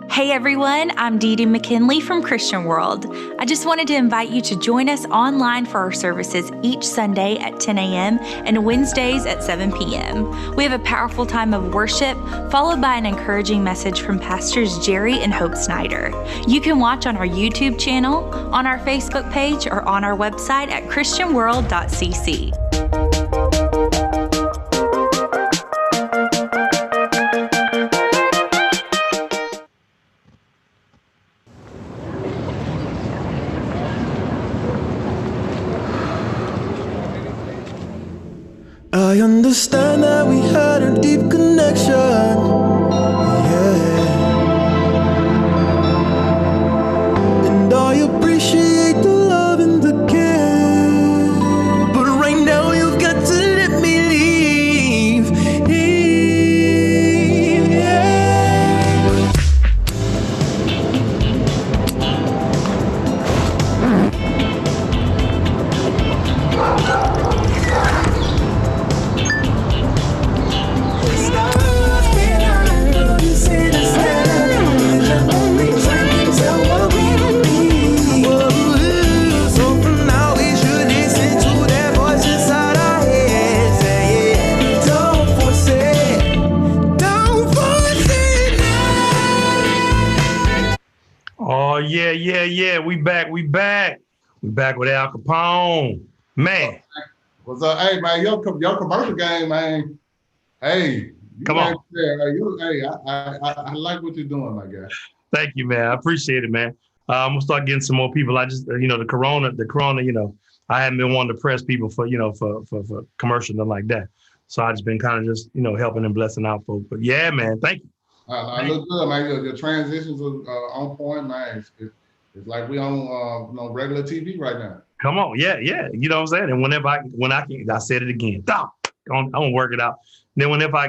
[SPEAKER 4] Hey everyone, I'm Dee Dee McKinley from Christian World. I just wanted to invite you to join us online for our services each Sunday at 10 a.m. and Wednesdays at 7 p.m. We have a powerful time of worship followed by an encouraging message from Pastors Jerry and Hope Snyder. You can watch on our YouTube channel, on our Facebook page, or on our website at christianworld.cc.
[SPEAKER 5] I understand that we had a deep connection, yeah. And I appreciate the love and the care. But right now you've got to let me leave, yeah.
[SPEAKER 3] Oh, yeah. We back with Al Kapone. Man.
[SPEAKER 2] What's up? Hey, man, your commercial game, man. Hey.
[SPEAKER 3] Come on.
[SPEAKER 2] I like what you're doing, my guy.
[SPEAKER 3] Thank you, man. I appreciate it, man. I'm gonna start getting some more people. I just, the corona, I haven't been wanting to press people for commercials and like that. So I just been kind of just, helping and blessing out folks. But yeah, man, thank you.
[SPEAKER 2] I look good, man. Your transitions are on point, man. It's like we on regular TV right now.
[SPEAKER 3] Come on, yeah. You know what I'm saying? And when I can, I said it again. Stop. I'm gonna work it out. Then whenever I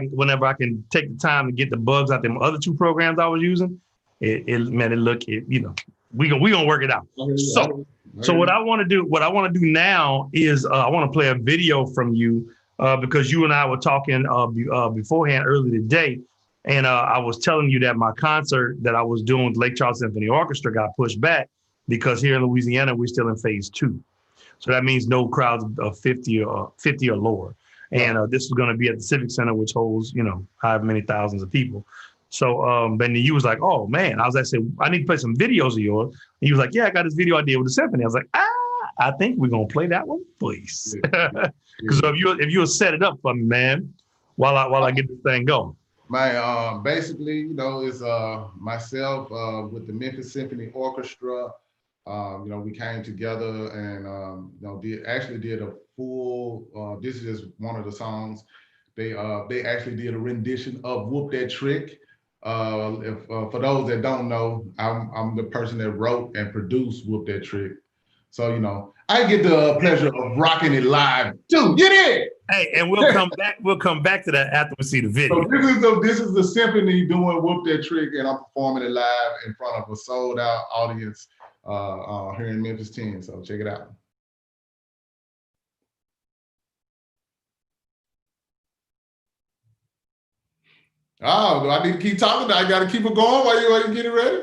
[SPEAKER 3] can take the time to get the bugs out them other 2 programs I was using, we gonna work it out. So what I want to do now is I want to play a video from you because you and I were talking beforehand earlier today. And I was telling you that my concert that I was doing with Lake Charles Symphony Orchestra got pushed back because here in Louisiana, we're still in phase 2. So that means no crowds of 50 or lower. And this is going to be at the Civic Center, which holds, however many thousands of people. So then you was like, oh, man, I said, I need to play some videos of yours. And you was like, yeah, I got this video I did with the symphony. I was like, I think we're going to play that one, please. Because if you'll set it up for me, man, while I get this thing going.
[SPEAKER 2] Basically, it's myself with the Memphis Symphony Orchestra. We came together and did a full. This is just one of the songs. They actually did a rendition of "Whoop That Trick." For those that don't know, I'm the person that wrote and produced "Whoop That Trick." So I get the pleasure of rocking it live too. Get in.
[SPEAKER 3] Hey, and we'll come back. We'll come back to that after we see the video.
[SPEAKER 2] So this is the symphony doing "Whoop That Trick," and I'm performing it live in front of a sold out audience. here in Memphis 10. So check it out. Oh, do I need to keep talking? I got to keep it going while you get it ready?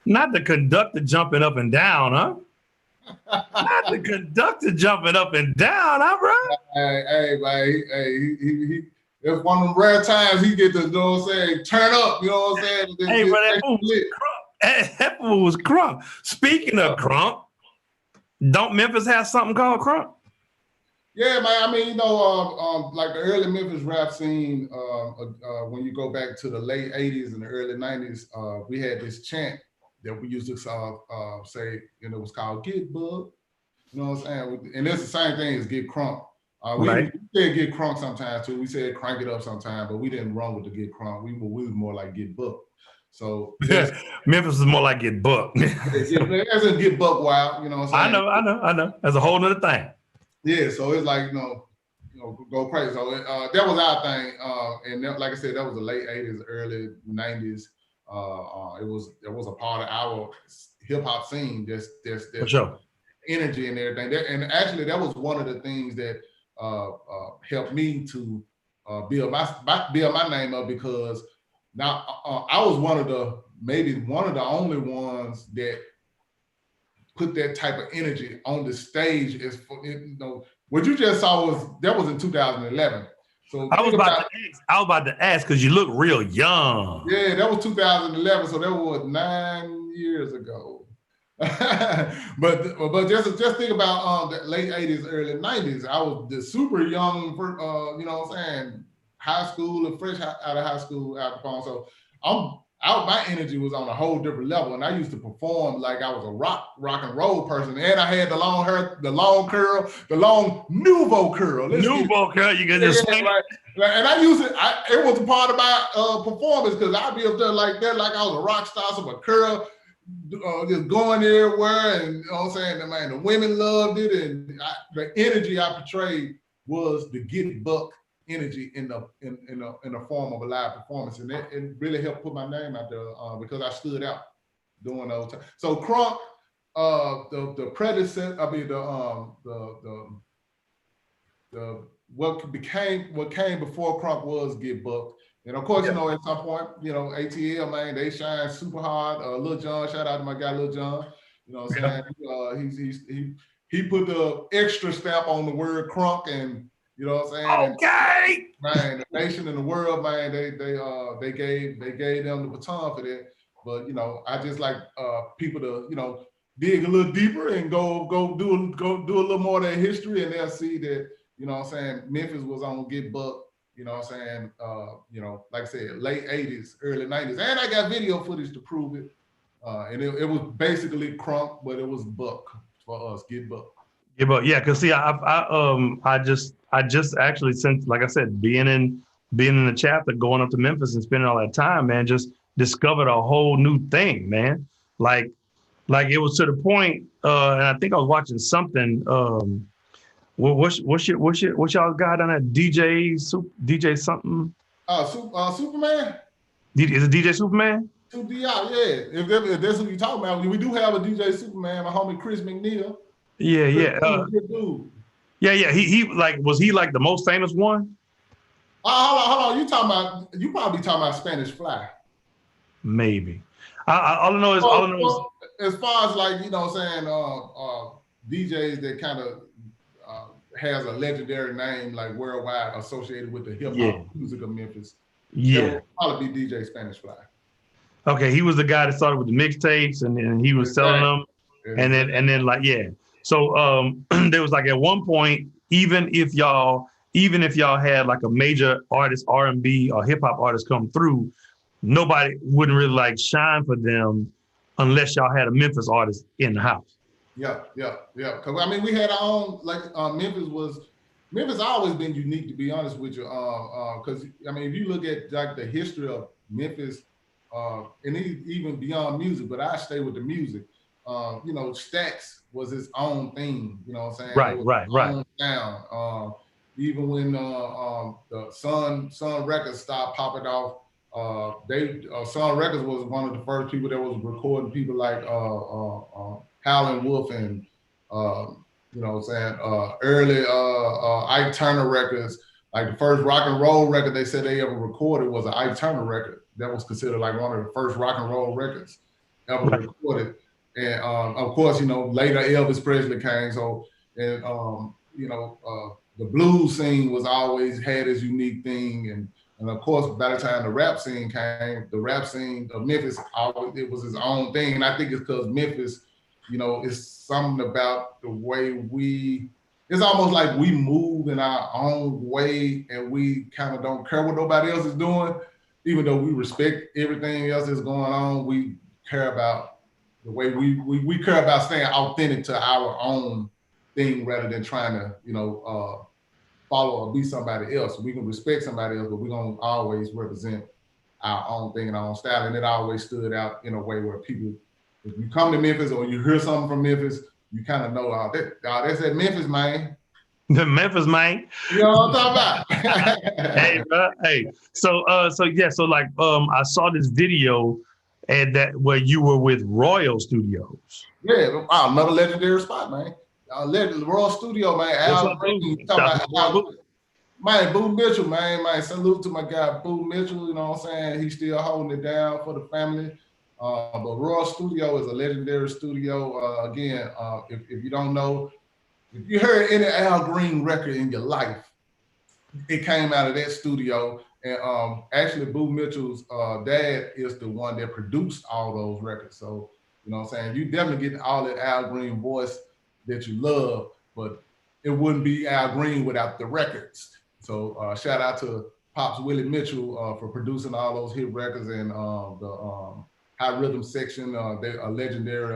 [SPEAKER 3] Not the conductor jumping up and down, huh? Not the conductor jumping up and down, huh, bro?
[SPEAKER 2] Hey, man, he it's one of the rare times he get to, you know what I'm saying, turn up, you know what I'm saying?
[SPEAKER 3] Hey, bro, that fool was crunk. That fool was crunk. Speaking of crunk, don't Memphis have something called crunk?
[SPEAKER 2] Yeah, man. I mean, you know, like the early Memphis rap scene, when you go back to the late 80s and the early 90s, we had this chant that we used to say, and it was called Get Bug. You know what I'm saying? And it's the same thing as Get Crunk. We
[SPEAKER 3] Right.
[SPEAKER 2] said Get Crunk sometimes too. We said Crank It Up sometimes, but we didn't run with the Get Crunk. We was more like Get Booked. So
[SPEAKER 3] Memphis is more like Get Booked.
[SPEAKER 2] as in Get Buck Wild, you know what I'm saying?
[SPEAKER 3] I know. That's a whole nother thing.
[SPEAKER 2] Yeah, so it's like, go crazy. So that was our thing. And that, like I said, that was the late 80s, early 90s. It was a part of our hip hop scene. There's
[SPEAKER 3] For sure.
[SPEAKER 2] energy and everything. And actually, that was one of the things that helped me to build my name up, because now I was maybe one of the only ones that put that type of energy on the stage. As for, what you just saw was in 2011. So
[SPEAKER 3] I was about to ask because you look real young.
[SPEAKER 2] Yeah, that was 2011. So that was 9 years ago. but just think about the late 80s, early 90s. I was the super young, you know what I'm saying, high school and fresh out of high school, out the phone. So my energy was on a whole different level, and I used to perform like I was a rock and roll person, and I had the long hair, the long curl, the long nouveau curl.
[SPEAKER 3] Nouveau curl, you can just swing.
[SPEAKER 2] Right. And I used it. It was a part of my performance, because I'd be up there like that, like I was a rock star, so my curl just going everywhere, and you know what I'm saying, man, the women loved it, and the energy I portrayed was the Get Buck energy in the form of a live performance, and it really helped put my name out there because I stood out during those times. So Crunk, the predecessor, I mean what came before Crunk was Get Bucked. And of course, at some point, ATL, man, they shine super hard. Lil Jon, shout out to my guy Lil Jon. You know what I'm saying? He put the extra stamp on the word Crunk, and you know what I'm saying?
[SPEAKER 3] Okay.
[SPEAKER 2] Man, the nation and the world, man, they gave them the baton for that. But I just like people to dig a little deeper and go do a little more of their history, and they'll see that what I'm saying, Memphis was on Get Buck. You know what I'm saying? Like I said, late 80s, early 90s, and I got video footage to prove it. And it was basically Crunk, but it was Buck for us, Get Buck.
[SPEAKER 3] Yeah, but because see, I just actually, since, like I said, being in the chapter, going up to Memphis and spending all that time, man, just discovered a whole new thing, man. Like it was to the point, and I think I was watching something. What's y'all got on that DJ something?
[SPEAKER 2] Superman.
[SPEAKER 3] Is it DJ Superman?
[SPEAKER 2] Yeah. If that's what you're talking about, we do have a DJ Superman, my homie Chris McNeil.
[SPEAKER 3] Yeah. He was he like the most famous one?
[SPEAKER 2] Hold on. You probably talking about Spanish Fly.
[SPEAKER 3] Maybe. All I know is
[SPEAKER 2] as far as like, what I'm saying, DJs that kind of has a legendary name like worldwide associated with the hip hop music of Memphis.
[SPEAKER 3] Yeah.
[SPEAKER 2] That would probably be DJ Spanish Fly.
[SPEAKER 3] Okay, he was the guy that started with the mixtapes, and he was selling them, and then like So there was like at one point, even if y'all had like a major artist, R&B or hip hop artist come through, nobody wouldn't really like shine for them unless y'all had a Memphis artist in the house.
[SPEAKER 2] Yeah. Because I mean, we had our own, like Memphis always been unique, to be honest with you. Because I mean, if you look at like the history of Memphis, and even beyond music, but I stay with the music. Stacks was his own thing. You know what I'm saying?
[SPEAKER 3] Right.
[SPEAKER 2] Sound. Even when the Sun Records stopped popping off, Sun Records was one of the first people that was recording people like Howlin' Wolf and early Ike Turner records. Like the first rock and roll record they said they ever recorded was an Ike Turner record. That was considered like one of the first rock and roll records ever recorded. And of course, later Elvis Presley came. So, and the blues scene was always had its unique thing, and of course, by the time the rap scene came, the rap scene of Memphis it was its own thing. And I think it's because Memphis, it's something about the way it's almost like we move in our own way, and we kind of don't care what nobody else is doing, even though we respect everything else that's going on. We care about the way we care about staying authentic to our own thing rather than trying to, follow or be somebody else. We can respect somebody else, but we're gonna always represent our own thing and our own style. And it always stood out in a way where people, if you come to Memphis or you hear something from Memphis, you kind of know, that's at Memphis, man.
[SPEAKER 3] The Memphis, man.
[SPEAKER 2] You know what I'm talking about?
[SPEAKER 3] Hey, bro. Hey. So like, I saw this video where you were with Royal Studios.
[SPEAKER 2] Yeah, another legendary spot, man. Royal Studio, man. Al Green, man, Boo Mitchell, man. Salute to my guy, Boo Mitchell. You know what I'm saying? He's still holding it down for the family. But Royal Studio is a legendary studio. Again, if you don't know, if you heard any Al Green record in your life, it came out of that studio. And actually, Boo Mitchell's dad is the one that produced all those records. So, you know what I'm saying? You definitely get all that Al Green voice that you love, but it wouldn't be Al Green without the records. So shout out to Pops Willie Mitchell for producing all those hit records and the High Rhythm Section. They're a legendary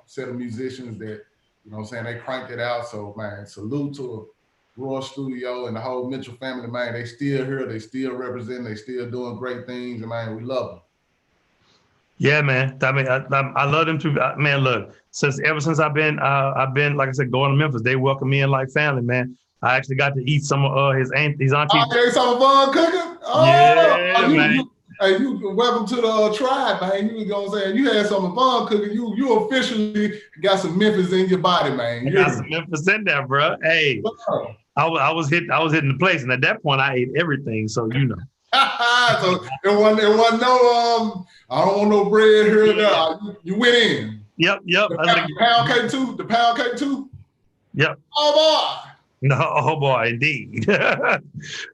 [SPEAKER 2] set of musicians that, you know what I'm saying, they cranked it out. So, man, salute to Royal Studio and the whole Mitchell family, man. They still here, they still representing, they still doing great things, and man, we love them.
[SPEAKER 3] Yeah, man. I mean, I love them too. Man, look, ever since I've been, like I said, going to Memphis, they welcome me in like family, man. I actually got to eat some of his aunties.
[SPEAKER 2] Okay, some fun cooking? Oh,
[SPEAKER 3] yeah, man.
[SPEAKER 2] You welcome to the tribe, man. You know what I'm saying? You had some fun cooking. You officially got some Memphis in your body, man.
[SPEAKER 3] I got some Memphis in there, bro. Hey, I was hitting the place, and at that point, I ate everything. So you know.
[SPEAKER 2] So it wasn't no I don't want no bread here. Yeah. You went in.
[SPEAKER 3] Yep.
[SPEAKER 2] The pound cake too.
[SPEAKER 3] Yep.
[SPEAKER 2] Oh boy.
[SPEAKER 3] No, oh boy, indeed.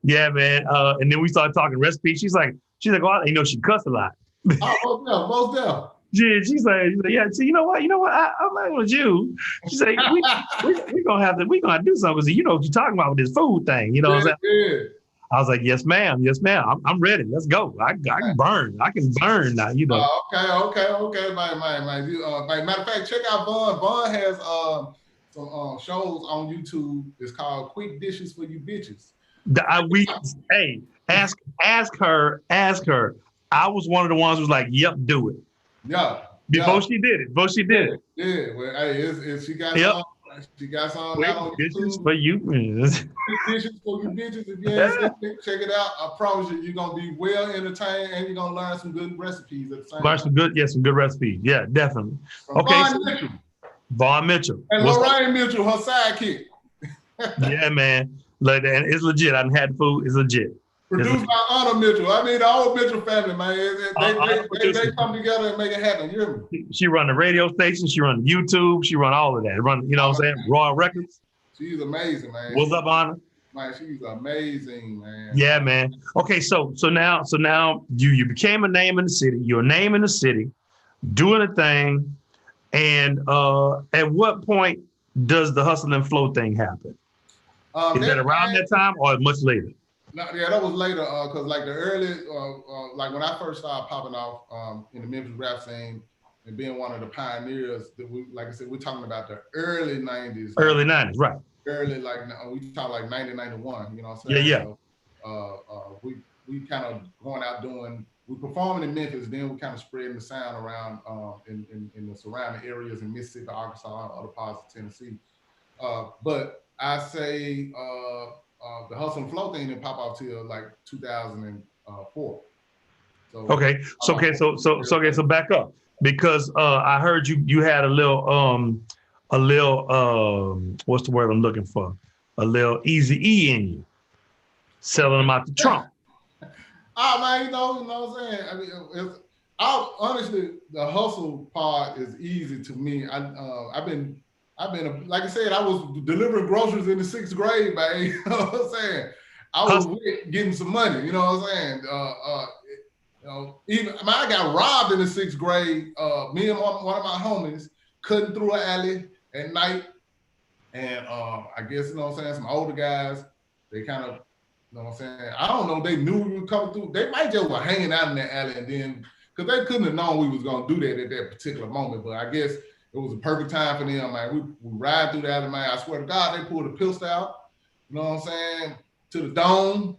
[SPEAKER 3] Yeah, man. And then we started talking recipes. She's like, oh, I didn't know she cussed a lot.
[SPEAKER 2] Most definitely.
[SPEAKER 3] Yeah, she's like, yeah. So you know what? I'm not with you. She said, we gonna have to do something. Because you know what you're talking about with this food thing. You know what I'm saying?
[SPEAKER 2] Yeah.
[SPEAKER 3] I was like, yes, ma'am. I'm ready. Let's go. I can burn. I can burn now. You know.
[SPEAKER 2] Okay, man. Matter of fact, check out Vaughn. Vaughn has some shows on YouTube. It's called Quick Dishes for You Bitches.
[SPEAKER 3] Hey, ask her. I was one of the ones who was like, yep, do it.
[SPEAKER 2] Yeah.
[SPEAKER 3] Before she did it.
[SPEAKER 2] Yeah. Well, hey, she got some. She got some on
[SPEAKER 3] YouTube. For you.
[SPEAKER 2] Dishes for you bitches. If you ain't seen it, check it out. I promise you're gonna be well entertained and you're gonna learn some good recipes at the same time.
[SPEAKER 3] Some good recipes. Yeah, definitely.
[SPEAKER 2] From
[SPEAKER 3] Vaughn Mitchell.
[SPEAKER 2] And Lorraine Mitchell, her sidekick.
[SPEAKER 3] Yeah, man. Like that. It's legit. I done had the food. It's legit.
[SPEAKER 2] Produced by Anna Mitchell. I mean, the whole Mitchell family, man. They come together and make it happen. You hear me?
[SPEAKER 3] She run the radio station. She run YouTube. She run all of that. You know what I'm saying? Royal Records.
[SPEAKER 2] She's amazing, man.
[SPEAKER 3] What's up, Anna?
[SPEAKER 2] Man, she's amazing, man.
[SPEAKER 3] Yeah, man. Okay, so now you became a name in the city. You're a name in the city, doing a thing. And at what point does the hustle and flow thing happen? Is that around that time or much later?
[SPEAKER 2] No, yeah, that was later, because like the early, like when I first started popping off in the Memphis rap scene and being one of the pioneers, that we, like I said, we're talking about the early 90s.
[SPEAKER 3] Early 90s, right.
[SPEAKER 2] Early, like, we talk like 90, 91, you know what I'm saying?
[SPEAKER 3] Yeah.
[SPEAKER 2] So, we kind of going out we performing in Memphis, then we kind of spreading the sound around in the surrounding areas in Mississippi, Arkansas, and other parts of Tennessee. But I say, the hustle and flow thing didn't pop off till like 2004. So
[SPEAKER 3] back up, because I heard you had a little what's the word I'm looking for? A little Easy-E in you, selling them out the trunk.
[SPEAKER 2] Man, you know what I'm saying? I mean, honestly, the hustle part is easy to me. I've been like I said, I was delivering groceries in the 6th grade, man. You know what I'm saying? I was getting some money. You know what I'm saying? I got robbed in the 6th grade. Me and one of my homies cutting through an alley at night, and I guess, you know what I'm saying, some older guys, they kind of, you know what I'm saying, I don't know, they knew we were coming through. They might just were hanging out in that alley, and then because they couldn't have known we was gonna do that at that particular moment, but I guess it was a perfect time for them, man. We ride through that, man. I swear to God, they pulled a pistol out, you know what I'm saying, to the dome.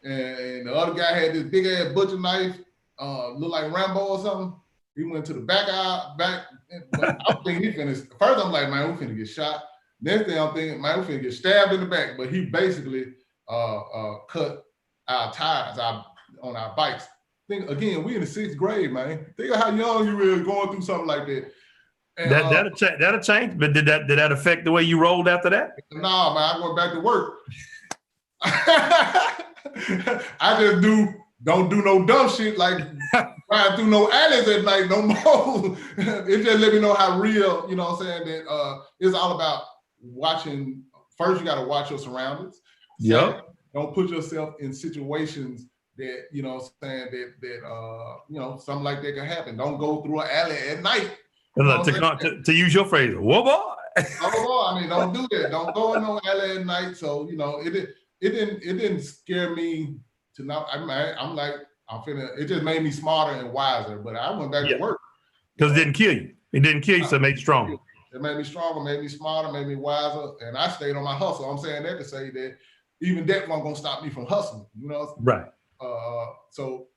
[SPEAKER 2] And the other guy had this big ass butcher knife, looked like Rambo or something. He went to the back. But I'm thinking he finished. First, I'm like, man, we finna get shot. Next thing I'm thinking, man, we finna get stabbed in the back. But he basically cut our tires on our bikes. Think again, we in the 6th grade, man. Think of how young you really going through something like that. And,
[SPEAKER 3] that'll change. But did that affect the way you rolled after that?
[SPEAKER 2] Nah, man, I went back to work. I just don't do no dumb shit like riding through no alleys at night no more. It just let me know how real, you know what I'm saying, that it's all about watching. First, you got to watch your surroundings.
[SPEAKER 3] Yeah.
[SPEAKER 2] Don't put yourself in situations that, you know what I'm saying, that you know, something like that can happen. Don't go through an alley at night.
[SPEAKER 3] To use your phrase, whoa boy.
[SPEAKER 2] Oh boy, I mean, don't do that. Don't go in no alley at night. So, you know, it didn't scare me to not. I'm like, it just made me smarter and wiser. But I went back to work
[SPEAKER 3] because it didn't kill you. It didn't kill you, so it made you stronger.
[SPEAKER 2] It made me stronger, made me smarter, made me wiser, and I stayed on my hustle. I'm saying that to say that even that wasn't gonna stop me from hustling. You know,
[SPEAKER 3] right?
[SPEAKER 2] So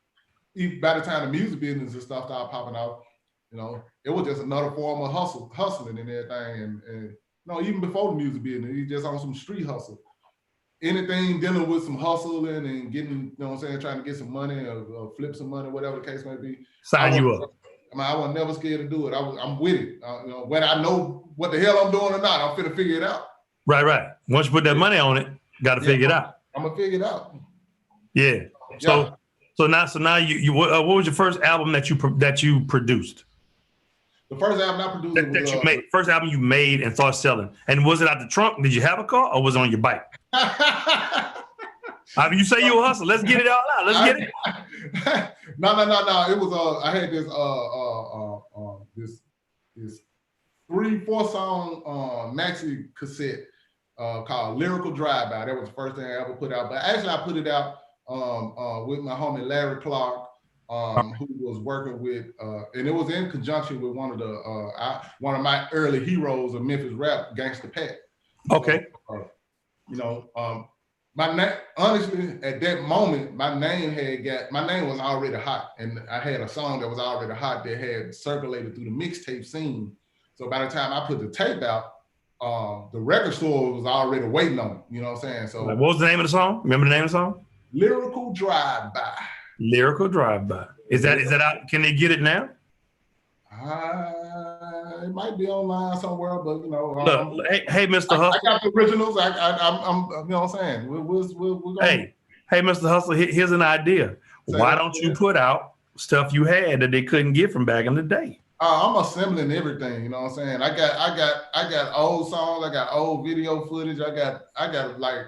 [SPEAKER 2] by the time the music business and stuff started popping out, you know, it was just another form of hustling and everything. And you know, even before the music business, he just on some street hustle. Anything dealing with some hustling and getting, you know what I'm saying, trying to get some money or flip some money, whatever the case may be.
[SPEAKER 3] Sign you up.
[SPEAKER 2] I mean, I was never scared to do it. I'm with it. You know, whether I know what the hell I'm doing or not, I'm finna figure it out.
[SPEAKER 3] Right. Once you put that money on it, got to figure it out.
[SPEAKER 2] I'm gonna figure it out.
[SPEAKER 3] Yeah. So now you what was your first album that you produced?
[SPEAKER 2] The first album I produced
[SPEAKER 3] that you made. First album you made and started selling. And was it out the trunk? Did you have a car or was it on your bike? How do you say you a hustler? Let's get it all out. Let's get it.
[SPEAKER 2] No. It was I had this this 3-4 song maxi cassette called Lyrical Drive-By. That was the first thing I ever put out. But actually I put it out with my homie Larry Clark, who was working with and it was in conjunction with one of my early heroes of Memphis rap, Gangsta Pat.
[SPEAKER 3] Okay.
[SPEAKER 2] You know, honestly, at that moment, my name was already hot, and I had a song that was already hot that had circulated through the mixtape scene. So by the time I put the tape out, the record store was already waiting on it. You know what I'm saying? So
[SPEAKER 3] what was the name of the song? Remember the name of the song?
[SPEAKER 2] Lyrical Drive-By.
[SPEAKER 3] Lyrical Drive-By. Is that out? Can they get it now?
[SPEAKER 2] It might be online somewhere, but you know.
[SPEAKER 3] Look, hey, Mr. Hustle.
[SPEAKER 2] I got the originals. I'm you know what I'm saying. We're gonna...
[SPEAKER 3] Hey, Mr. Hustle. Here's an idea. Why don't you put out stuff you had that they couldn't get from back in the day?
[SPEAKER 2] I'm assembling everything. You know what I'm saying. I got old songs. I got old video footage. I got like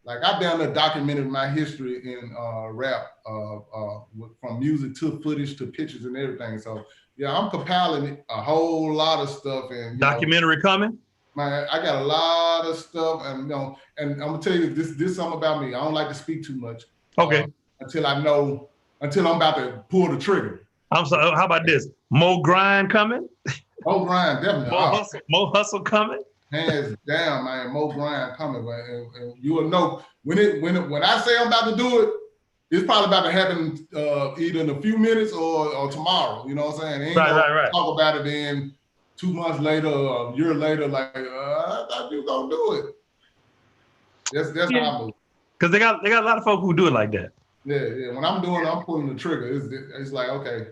[SPEAKER 2] I've done a documented my history in rap, from music to footage to pictures and everything. So. Yeah, I'm compiling a whole lot of stuff, and
[SPEAKER 3] documentary coming.
[SPEAKER 2] Man, I got a lot of stuff, and you know, and I'm gonna tell you this something about me. I don't like to speak too much.
[SPEAKER 3] Okay.
[SPEAKER 2] Until I'm about to pull the trigger.
[SPEAKER 3] I'm sorry. How about this? More grind coming.
[SPEAKER 2] More grind, definitely.
[SPEAKER 3] More hustle coming.
[SPEAKER 2] Hands down, man. More grind coming, man. And you will know when I say I'm about to do it. It's probably about to happen either in a few minutes or tomorrow. You know what I'm saying? Ain't
[SPEAKER 3] right.
[SPEAKER 2] Talk about it then 2 months later, or a year later, like I thought you gonna do it. That's how I move.
[SPEAKER 3] Because they got a lot of folk who do it like that.
[SPEAKER 2] Yeah. When I'm pulling the trigger. It's like, okay,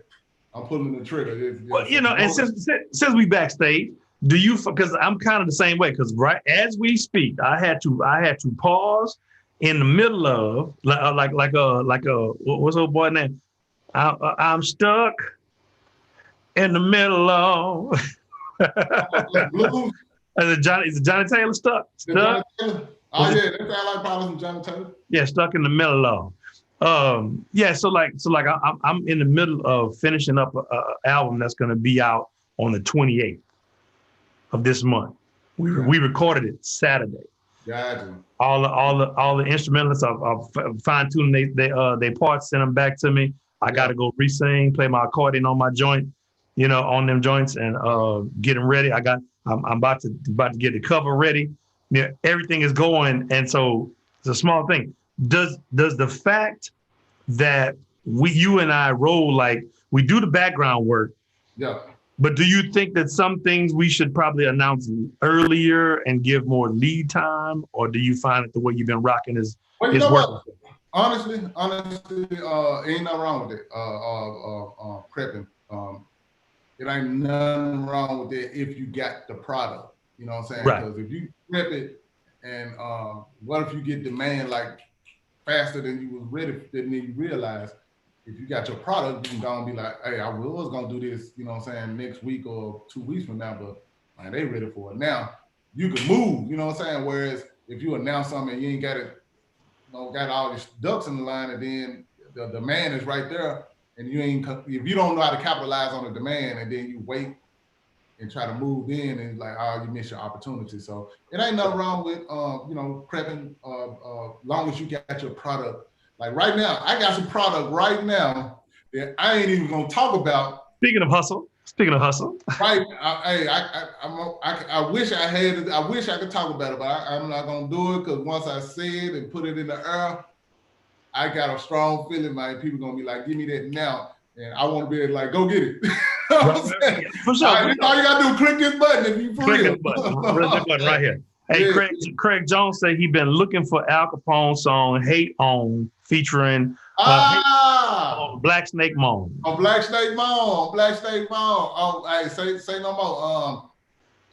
[SPEAKER 2] I'm pulling the trigger.
[SPEAKER 3] Well, you know, and since we backstage, do you? Because I'm kind of the same way. Because right as we speak, I had to pause. In the middle of like what's old boy name? I'm stuck in the middle of. Is it Johnny Taylor stuck?
[SPEAKER 2] Johnny Taylor? Oh yeah, that's how I probably some Johnny Taylor.
[SPEAKER 3] Yeah, stuck in the middle of. So I'm in the middle of finishing up an album that's going to be out on the 28th of this month. We recorded it Saturday.
[SPEAKER 2] Gotcha.
[SPEAKER 3] All the instrumentalists are fine tuning they parts, send them back to me. I got to go re-sing, play my accordion on my joint, on them joints and get them ready. I'm about to get the cover ready. Yeah, everything is going, and so it's a small thing. Does the fact that you and I roll, like we do the background work?
[SPEAKER 2] Yeah.
[SPEAKER 3] But do you think that some things we should probably announce earlier and give more lead time, or do you find that the way you've been rocking is working?
[SPEAKER 2] What? Honestly, ain't nothing wrong with it. Prepping. It ain't nothing wrong with it if you got the product. You know what I'm saying?
[SPEAKER 3] Right.
[SPEAKER 2] Because if you prep it and what if you get demand like faster than you was ready, than you realize? If you got your product, you can go and be like, hey, I was gonna do this, you know what I'm saying, next week or 2 weeks from now, but man, they ready for it now. You can move, you know what I'm saying? Whereas if you announce something and you ain't got it, got all these ducks in the line, and then the demand is right there, and if you don't know how to capitalize on the demand, and then you wait and try to move in, and like, you miss your opportunity. So it ain't nothing wrong with prepping, long as you got your product. Like right now, I got some product right now that I ain't even gonna talk about.
[SPEAKER 3] Speaking of hustle.
[SPEAKER 2] Right. I wish I had it. I wish I could talk about it, but I'm not gonna do it, because once I say it and put it in the air, I got a strong feeling like people gonna be like, give me that now. And I want to be able to like, go get it.
[SPEAKER 3] For sure.
[SPEAKER 2] All you gotta do is click this button if you for real.
[SPEAKER 3] Click this button right here. Hey, yeah. Craig Jones said he been looking for Al Capone song "Hate On" featuring Black Snake Moan.
[SPEAKER 2] Black Snake Moan. Oh, hey, say no more.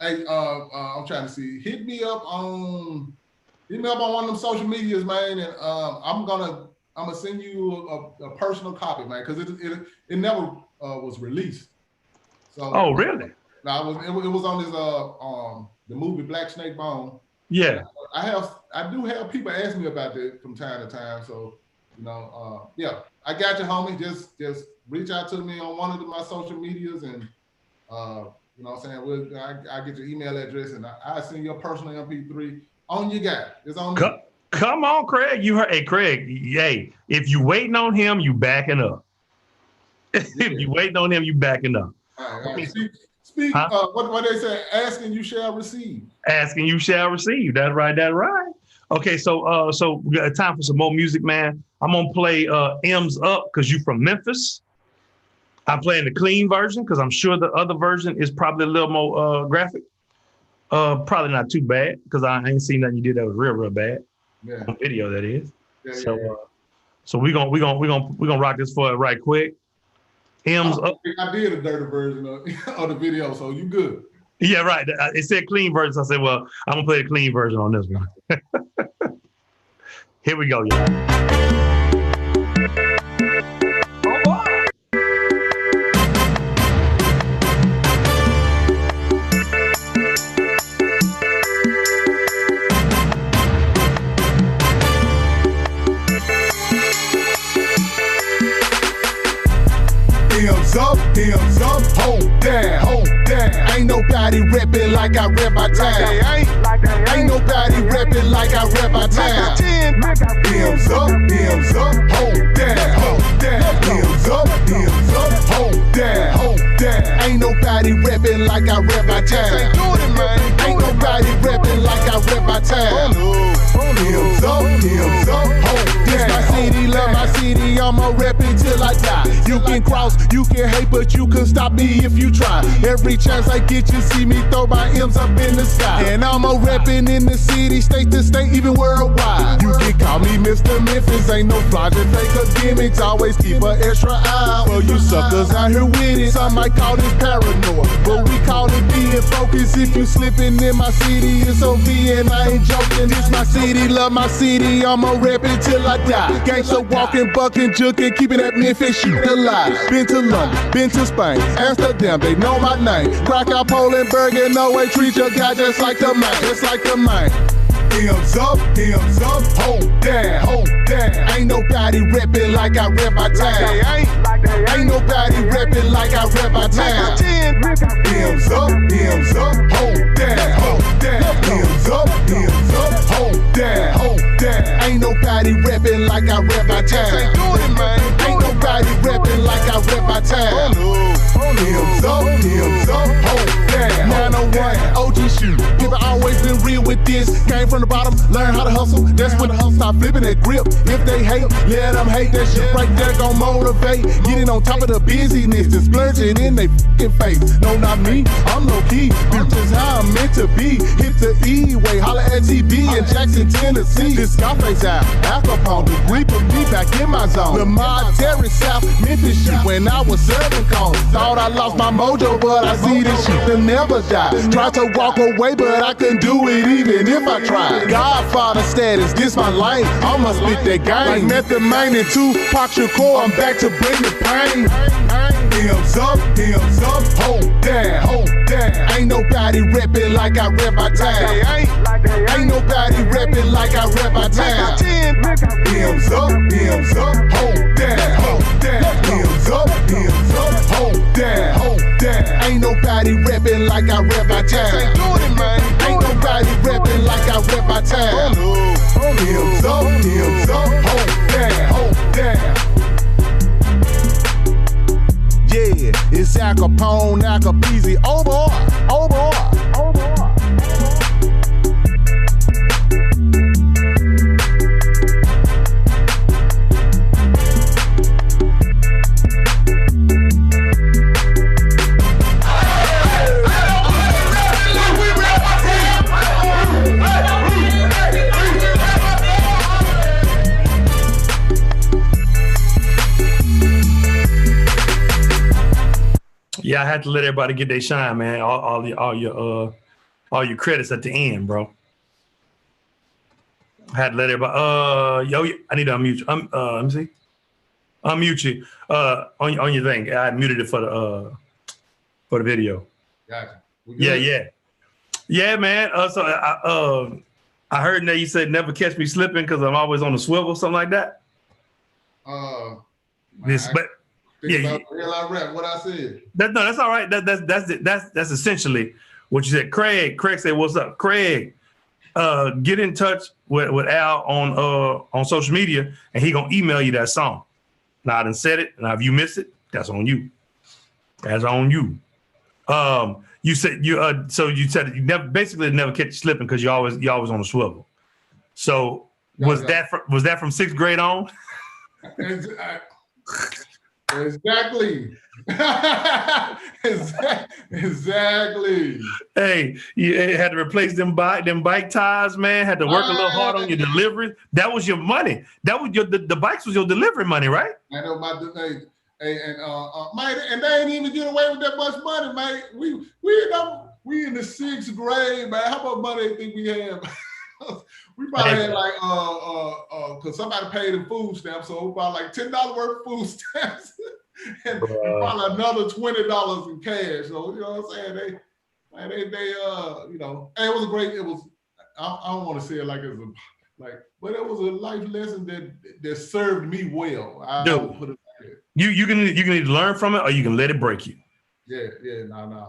[SPEAKER 2] I'm trying to see. Hit me up on one of them social medias, man, and I'm gonna send you a personal copy, man, because it never was released. So.
[SPEAKER 3] Oh, really?
[SPEAKER 2] No, it was on this the movie Black Snake Bone.
[SPEAKER 3] Yeah.
[SPEAKER 2] I do have people ask me about that from time to time. So, yeah, I got you, homie. Just reach out to me on one of my social medias, and what I'm saying, I get your email address, and I send your personal MP3 on your guy. It's on me.
[SPEAKER 3] Come on, Craig. You heard, hey, Craig. Hey, if you waiting on him, you backing up.
[SPEAKER 2] Yeah.
[SPEAKER 3] If you waiting on him, you backing up.
[SPEAKER 2] All right. Speak. What they say? Asking you shall receive.
[SPEAKER 3] Asking you shall receive. That's right. Okay, so we got time for some more music, man. I'm gonna play M's Up because you from Memphis. I'm playing the clean version because I'm sure the other version is probably a little more graphic. Probably not too bad because I ain't seen nothing you did that was real bad.
[SPEAKER 2] Yeah.
[SPEAKER 3] On video, that is.
[SPEAKER 2] Yeah,
[SPEAKER 3] so we're gonna rock this for it right quick. M's Up.
[SPEAKER 2] I did a dirty version of the video, so you good.
[SPEAKER 3] Yeah, right. It said clean version. So I said, well, I'm gonna play the clean version on this one. Here we go, y'all.
[SPEAKER 6] Hands up, hold down. Ain't nobody reppin' like I rep my town. Ain't nobody reppin' like I rep my town. Hands up, hold down. Hands up, hold down. Ain't nobody reppin' like I rep my town. Ain't nobody reppin' like I rep my town. Hands up, hold down. This my city, love my city, I'ma rep it till I die. You can cross, you can hate, but you can stop me if you try. Every chance I get, you see me throw my M's up in the sky. And I'm a reppin' in the city, state to state, even worldwide. You can call me Mr. Memphis, ain't no flaws and fake gimmicks. Always keep an extra eye for you suckers out here with it. Some might call this paranoid, but we call it being focused. If you slippin' in my city, it's OV and I ain't joking. This my city, love my city, I'ma rep it till I die. Gangsta walking, bucking, juking, keeping that Memphis shit alive. Been to London, been to Spain, Amsterdam, they know my name. Krakow, Poland, Bergen, no way, treat your guy just like the man, just like the man. Hands up, hold down. Ain't nobody reppin' like I rep my town. Ain't nobody reppin' like I rep my town. Hands up, hold down. Hands up, hold down. Ain't nobody reppin' like I rep my town. Ain't nobody reppin' like I rep my town. Hands up. from the bottom, learn how to hustle. That's when the hustle start flipping that grip. If they hate, let them hate. That shit right there gon' motivate. Getting on top of the busyness and splurging in they fucking face. No, not me, I'm low key. Built just how I'm meant to be. Hit the E-way, holla at TB in Jackson, Tennessee. This Scarface out, Al Capone, degree put me back in my zone. Lamar, Terry, South, Memphis shit when I was serving calls. Thought I lost my mojo, but I see this shit that never die. Tried to walk away, but I couldn't do it even if I tried. Godfather status, this my lane. I'ma spit that game. Like Method Man and Tupac Shakur, I'm back to bringing pain. Hands up, hold down. Ain't nobody reppin' like I rep my time. Ain't nobody reppin' like I rep my time. Hands up, hold down. Hands up, hold down. Ain't nobody reppin' like I rep my time. Ain't nobody reppin' like I rep my time. Hands up, hold down. Yeah, it's Al Capone, Al Capone, oh boy.
[SPEAKER 3] Yeah, I had to let everybody get their shine, man. All your credits at the end, bro. I had to let everybody. I need to unmute you. Let me see. Unmute you. On your thing. I muted it for the video.
[SPEAKER 2] Gotcha.
[SPEAKER 3] Yeah, man. So I heard that you said never catch me slipping because I'm always on the swivel, something like that.
[SPEAKER 2] I rap what I said.
[SPEAKER 3] That's all right. That's essentially what you said. Craig said, "What's up, Craig? Get in touch with Al on social media, and he gonna email you that song." Now I done said it, and if you miss it, that's on you. That's on you. You said you said you never catch you slipping because you always on the swivel. So was that from 6th grade on?
[SPEAKER 2] Exactly. Exactly.
[SPEAKER 3] Hey, you had to replace them bike tires, man. Had to work a little hard on your delivery. That was your money. That was the bikes was your delivery money, right?
[SPEAKER 2] I know man, and they ain't even get away with that much money, man. We in the 6th grade, man. How much money do you think we have? We probably had like because somebody paid in food stamps, so we bought like $10 worth of food stamps and probably another $20 in cash. So you know what I'm saying? They you know, and it was a great. It was. I don't want to say it like it was but it was a life lesson that served me well. I would put it like that.
[SPEAKER 3] You can either learn from it or you can let it break you.
[SPEAKER 2] Yeah, no.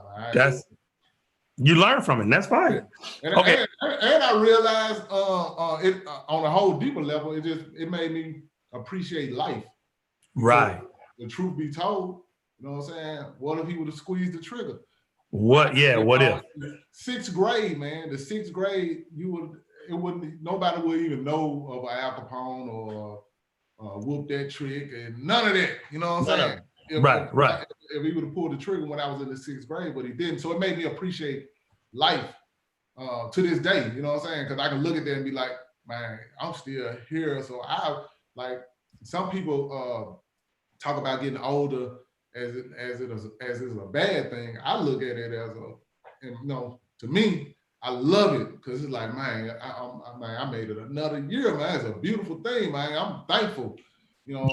[SPEAKER 3] You learn from it, and that's fine.
[SPEAKER 2] And I realized it on a whole deeper level, it made me appreciate life.
[SPEAKER 3] Right.
[SPEAKER 2] So, the truth be told, you know what I'm saying? What if he would have squeezed the trigger?
[SPEAKER 3] What? Yeah. What if?
[SPEAKER 2] 6th grade, man. The 6th grade, nobody would even know of Al Capone or whoop that trick and none of that. You know what I'm saying?
[SPEAKER 3] Right.
[SPEAKER 2] If he would have pulled the trigger when I was in the 6th grade, but he didn't. So it made me appreciate life to this day. You know what I'm saying? Because I can look at that and be like, man, I'm still here. So I like some people talk about getting older as is a bad thing. I look at it as to me, I love it because it's like, man, I made it another year, man. It's a beautiful thing, man. I'm thankful. You know,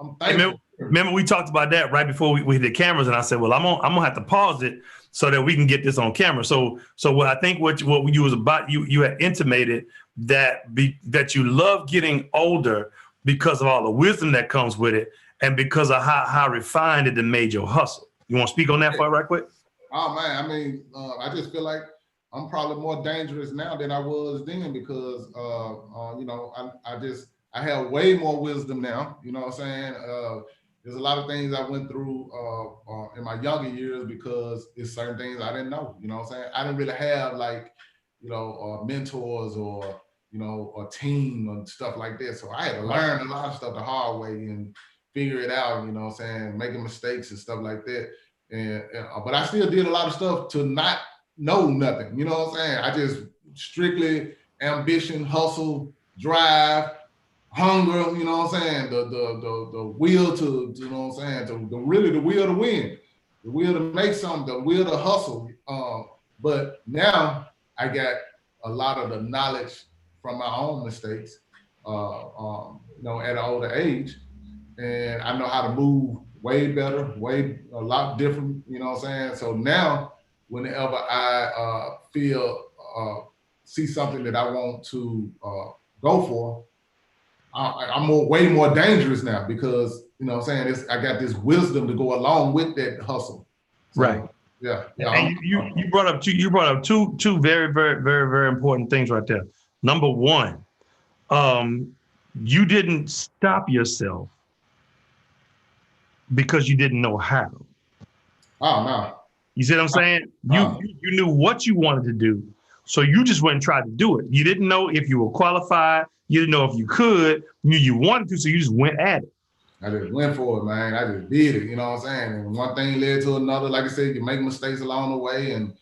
[SPEAKER 2] I'm thankful.
[SPEAKER 3] Remember we talked about that right before we hit the cameras, and I said, well, I'm gonna have to pause it so that we can get this on camera. So what I think what you was about, you had intimated that you love getting older because of all the wisdom that comes with it, and because of how refined it made your hustle. You want to speak on that for right quick?
[SPEAKER 2] Oh man, I mean, I just feel like I'm probably more dangerous now than I was then because you know, I have way more wisdom now. You know what I'm saying? There's a lot of things I went through in my younger years because it's certain things I didn't know. You know what I'm saying? I didn't really have like mentors or, a team and stuff like that. So I had to learn a lot of stuff the hard way and figure it out, making mistakes and stuff like that. And but I still did a lot of stuff to not know nothing. I just strictly ambition, hustle, drive, hunger, the will to, the will to win, the will to make something, the will to hustle. But now I got a lot of the knowledge from my own mistakes, at an older age. And I know how to move way better, a lot different, So now whenever I see something that I want to go for, I'm way more dangerous now because, I got this wisdom to go along with that hustle. So,
[SPEAKER 3] right.
[SPEAKER 2] Yeah.
[SPEAKER 3] And you brought up two very, very, very, very important things right there. Number one, you didn't stop yourself because you didn't know how.
[SPEAKER 2] Oh, no.
[SPEAKER 3] You see what I'm saying? You knew what you wanted to do, so you just went and tried to do it. You didn't know if you were qualified. You didn't know if you could. You knew you wanted to, so you just went at it.
[SPEAKER 2] I just went for it, man. I just did it. You know what I'm saying? And one thing led to another. Like I said, you make mistakes along the way, and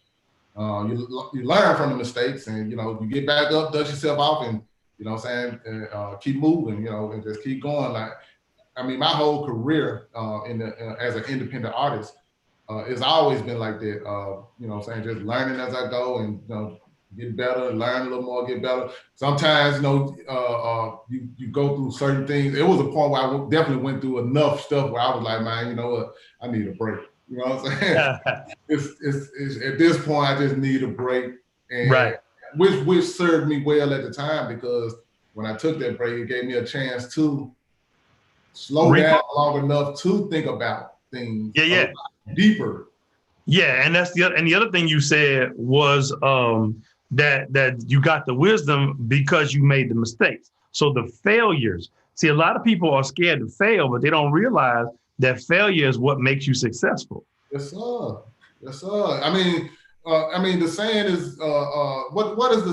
[SPEAKER 2] you learn from the mistakes, and you get back up, dust yourself off, and and keep moving. And just keep going. Like, I mean, my whole career as an independent artist it's always been like that. Just learning as I go and get better, learn a little more, get better. Sometimes you go through certain things. It was a point where I definitely went through enough stuff where I was like, man, you know what? I need a break. You know what I'm saying? it's at this point I just need a break, and
[SPEAKER 3] right.
[SPEAKER 2] which served me well at the time, because when I took that break, it gave me a chance to slow down long enough to think about things deeper.
[SPEAKER 3] Yeah, and that's the other thing you said was that you got the wisdom because you made the mistakes. So the failures. See, a lot of people are scared to fail, but they don't realize that failure is what makes you successful.
[SPEAKER 2] Yes, sir. Yes, sir. I mean, the saying is, what is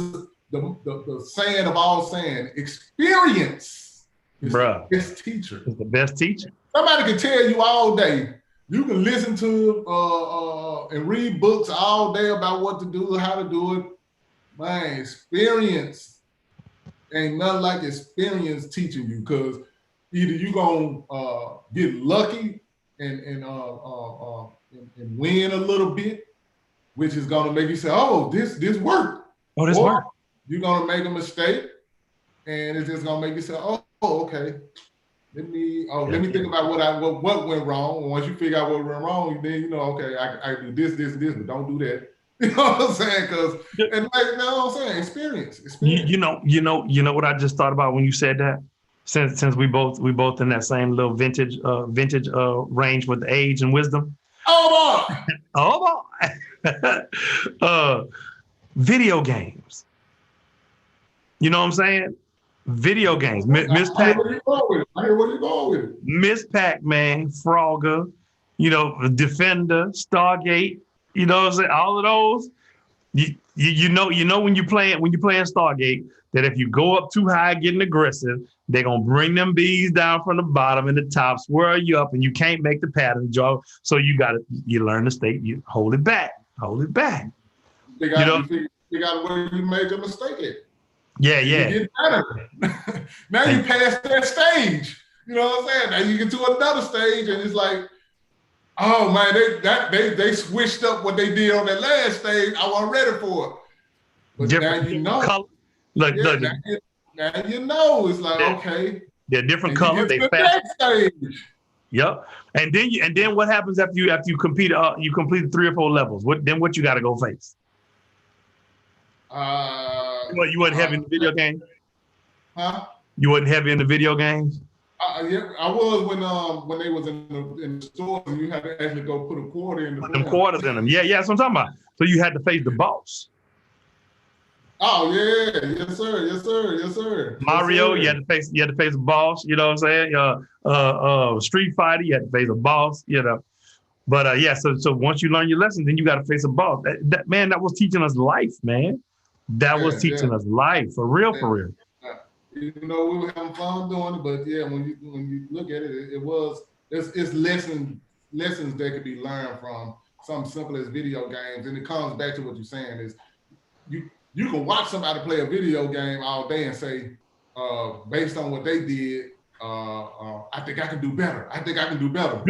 [SPEAKER 2] the saying of all saying? Experience is the best teacher.
[SPEAKER 3] It's the best teacher.
[SPEAKER 2] Somebody can tell you all day. You can listen to and read books all day about what to do, how to do it. Man, experience ain't nothing like experience teaching you, because either you gonna get lucky and win a little bit, which is gonna make you say, "Oh, this worked."
[SPEAKER 3] Oh, this worked.
[SPEAKER 2] You're gonna make a mistake, and it's just gonna make you say, "Oh, okay. Let me think about what went wrong." And once you figure out what went wrong, then okay, I do this, but don't do that. You know what I'm saying? Experience.
[SPEAKER 3] You know what I just thought about when you said that? Since we both in that same little vintage range with age and wisdom.
[SPEAKER 2] Oh boy!
[SPEAKER 3] Oh boy! Video games. You know what I'm saying? Video games. Miss Pac.
[SPEAKER 2] I hear where you going with it.
[SPEAKER 3] Miss Pac-Man, Frogger, Defender, Stargate. You know what I'm saying? All of those. You know when you're playing Stargate, that if you go up too high getting aggressive, they're gonna bring them bees down from the bottom and the top, swirl you up, and you can't make the pattern draw. So you learn to stay, you hold it back.
[SPEAKER 2] Figure out where you made your mistake at.
[SPEAKER 3] Yeah.
[SPEAKER 2] You get better. Now you pass that stage. You know what I'm saying? Now you get to another stage, and it's like, oh man, they switched up what they did on that last stage. I wasn't ready for it. But
[SPEAKER 3] different,
[SPEAKER 2] now you know.
[SPEAKER 3] Color.
[SPEAKER 2] Now you know. It's like, okay.
[SPEAKER 3] They're different colors. They fast. Stage. Yep. And then what happens after you compete? You complete 3 or 4 levels. What you got to go face? You wasn't heavy in the video games?
[SPEAKER 2] Huh?
[SPEAKER 3] You wasn't heavy in the video games?
[SPEAKER 2] Yeah, I was when they was in the stores, and you had to actually go put a quarter in.
[SPEAKER 3] Put them quarters in them. Yeah, that's what I'm talking about. So you had to face the boss.
[SPEAKER 2] Oh yeah, yes sir.
[SPEAKER 3] Mario, you had to face the boss. You know what I'm saying? Street Fighter, you had to face a boss. But So once you learn your lesson, then you got to face a boss. That was teaching us life, man. That was teaching us life, for real, for real.
[SPEAKER 2] You know, we were having fun doing it, but yeah, when you look at it, it's lessons that could be learned from something simple as video games, and it comes back to what you're saying is you can watch somebody play a video game all day and say, based on what they did, I think I can do better. I think I can do better.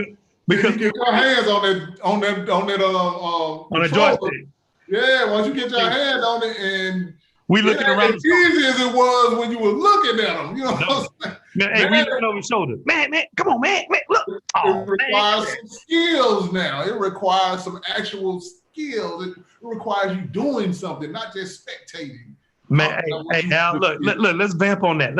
[SPEAKER 2] Because you get your hands on that joystick. Yeah, once you get your hands on it, and
[SPEAKER 3] we looking around
[SPEAKER 2] as easy as it was when you were looking at them. You know what I'm saying?
[SPEAKER 3] Hey, we looking over your shoulder. Man, come on, man, look.
[SPEAKER 2] It requires some skills now. It requires some actual skills. It requires you doing something, not just spectating.
[SPEAKER 3] Man, hey, Al, look, let's vamp on that.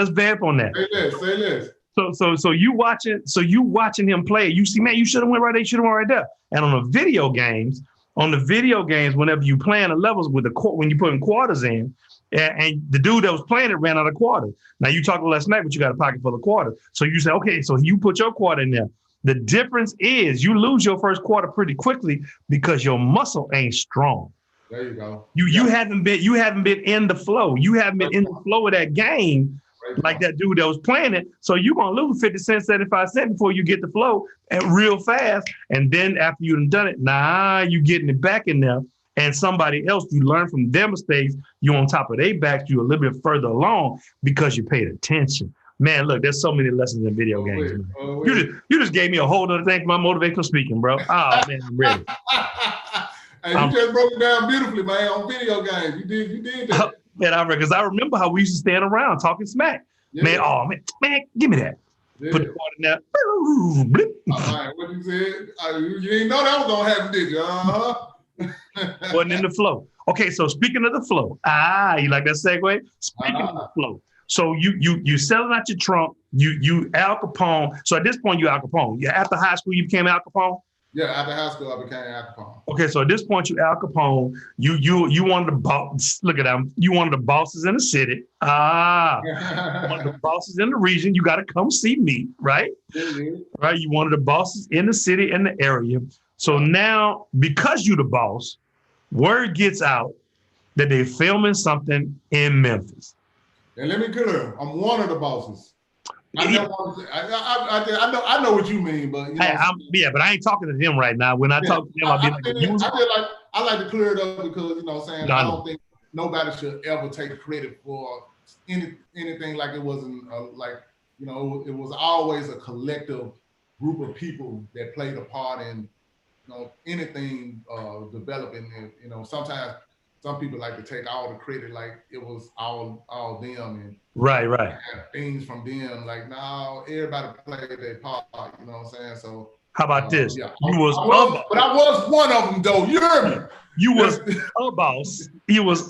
[SPEAKER 2] Say this.
[SPEAKER 3] So you watching him play. You see, man, you should have went right there. You should have went right there. And on the video games, whenever you playing the levels with when you putting quarters in, and the dude that was playing it ran out of quarters. Now you talking last night, but you got a pocket full of quarters. So you say, okay, so you put your quarter in there. The difference is you lose your first quarter pretty quickly because your muscle ain't strong.
[SPEAKER 2] There you go.
[SPEAKER 3] You haven't been in the flow. You haven't been in the flow of that game like that dude that was playing it. So you're gonna lose 50 cents, 75 cents before you get the flow and real fast. And then after you've done it, you getting it back in there. And somebody else, you learn from their mistakes, you're on top of their backs, you're a little bit further along because you paid attention. Man, look, there's so many lessons in video games. You just gave me a whole other thing for my motivational speaking, bro. Oh, man, I'm ready.
[SPEAKER 2] And you just broke it down beautifully, man, on video games. You did that.
[SPEAKER 3] Man, because I remember how we used to stand around talking smack. Yeah. Man, give me that. Yeah. Put the quarter in there.
[SPEAKER 2] What you said? You didn't know that was going to happen, did you? Uh-huh.
[SPEAKER 3] Wasn't in the flow. Okay, so speaking of the flow, you like that segue? Speaking of the flow, so you selling out your trunk, you Al Kapone. So at this point, you Al Kapone. Yeah, after high school, you became Al Kapone.
[SPEAKER 2] Yeah, after high school, I became Al Kapone.
[SPEAKER 3] Okay, so at this point, you Al Kapone. You one of the boss. Look at them. You one of the bosses in the city. One of the bosses in the region. You got to come see me, right?
[SPEAKER 2] Mm-hmm.
[SPEAKER 3] Right. You one of the bosses in the city and the area. So now, because you're the boss, word gets out that they're filming something in Memphis.
[SPEAKER 2] And let me clear, I'm one of the bosses. I know what you mean, but you know,
[SPEAKER 3] but I ain't talking to them right now. When I talk to them, I'll be like,
[SPEAKER 2] I like to clear it up because you know what I'm saying, I don't think nobody should ever take credit for anything like it wasn't it was always a collective group of people that played a part in anything developing. And sometimes some people like to take all the credit like it was all them and
[SPEAKER 3] right
[SPEAKER 2] things from them. Like, no, everybody played their part, you know what I'm saying? So
[SPEAKER 3] how about this?
[SPEAKER 2] Yeah, I was one of them though. You heard me.
[SPEAKER 3] You was a boss. I
[SPEAKER 2] was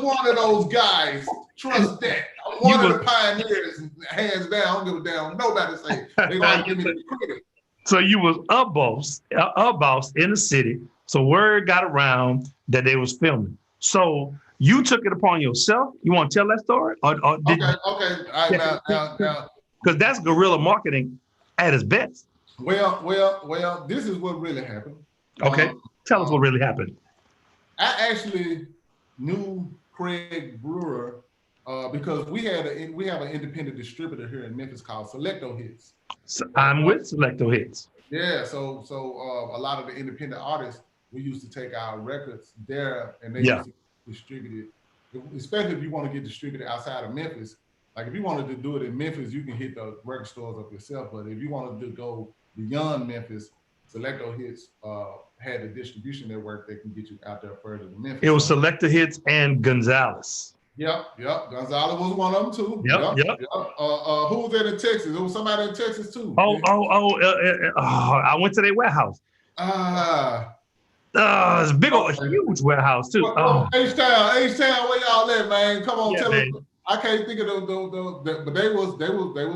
[SPEAKER 2] one of those guys. Trust that. I'm one of the pioneers, hands down. I don't give a damn. Nobody say they gonna give me the credit.
[SPEAKER 3] So you was a boss in the city. So word got around that they was filming. So you took it upon yourself. You want to tell that story? Or did
[SPEAKER 2] okay. All right, now.
[SPEAKER 3] Because that's guerrilla marketing at its best.
[SPEAKER 2] Well, this is what really happened.
[SPEAKER 3] Okay. Tell us what really happened.
[SPEAKER 2] I actually knew Craig Brewer because we have an independent distributor here in Memphis called Selecto Hits.
[SPEAKER 3] So I'm with Selecto Hits.
[SPEAKER 2] Yeah, so a lot of the independent artists, we used to take our records there and they used to distribute it, especially if you want to get distributed outside of Memphis. Like if you wanted to do it in Memphis, you can hit the record stores up yourself. But if you wanted to go beyond Memphis, Selecto Hits had a distribution network that can get you out there further than Memphis.
[SPEAKER 3] It was Selecto Hits and Gonzalez.
[SPEAKER 2] Yep. Gonzalez was one of them too.
[SPEAKER 3] Yep.
[SPEAKER 2] Who was there in Texas? There was somebody in Texas too.
[SPEAKER 3] I went to their warehouse. It's a big old, huge warehouse too.
[SPEAKER 2] H-Town, where y'all at, man? Come on, tell us. I can't think of but they was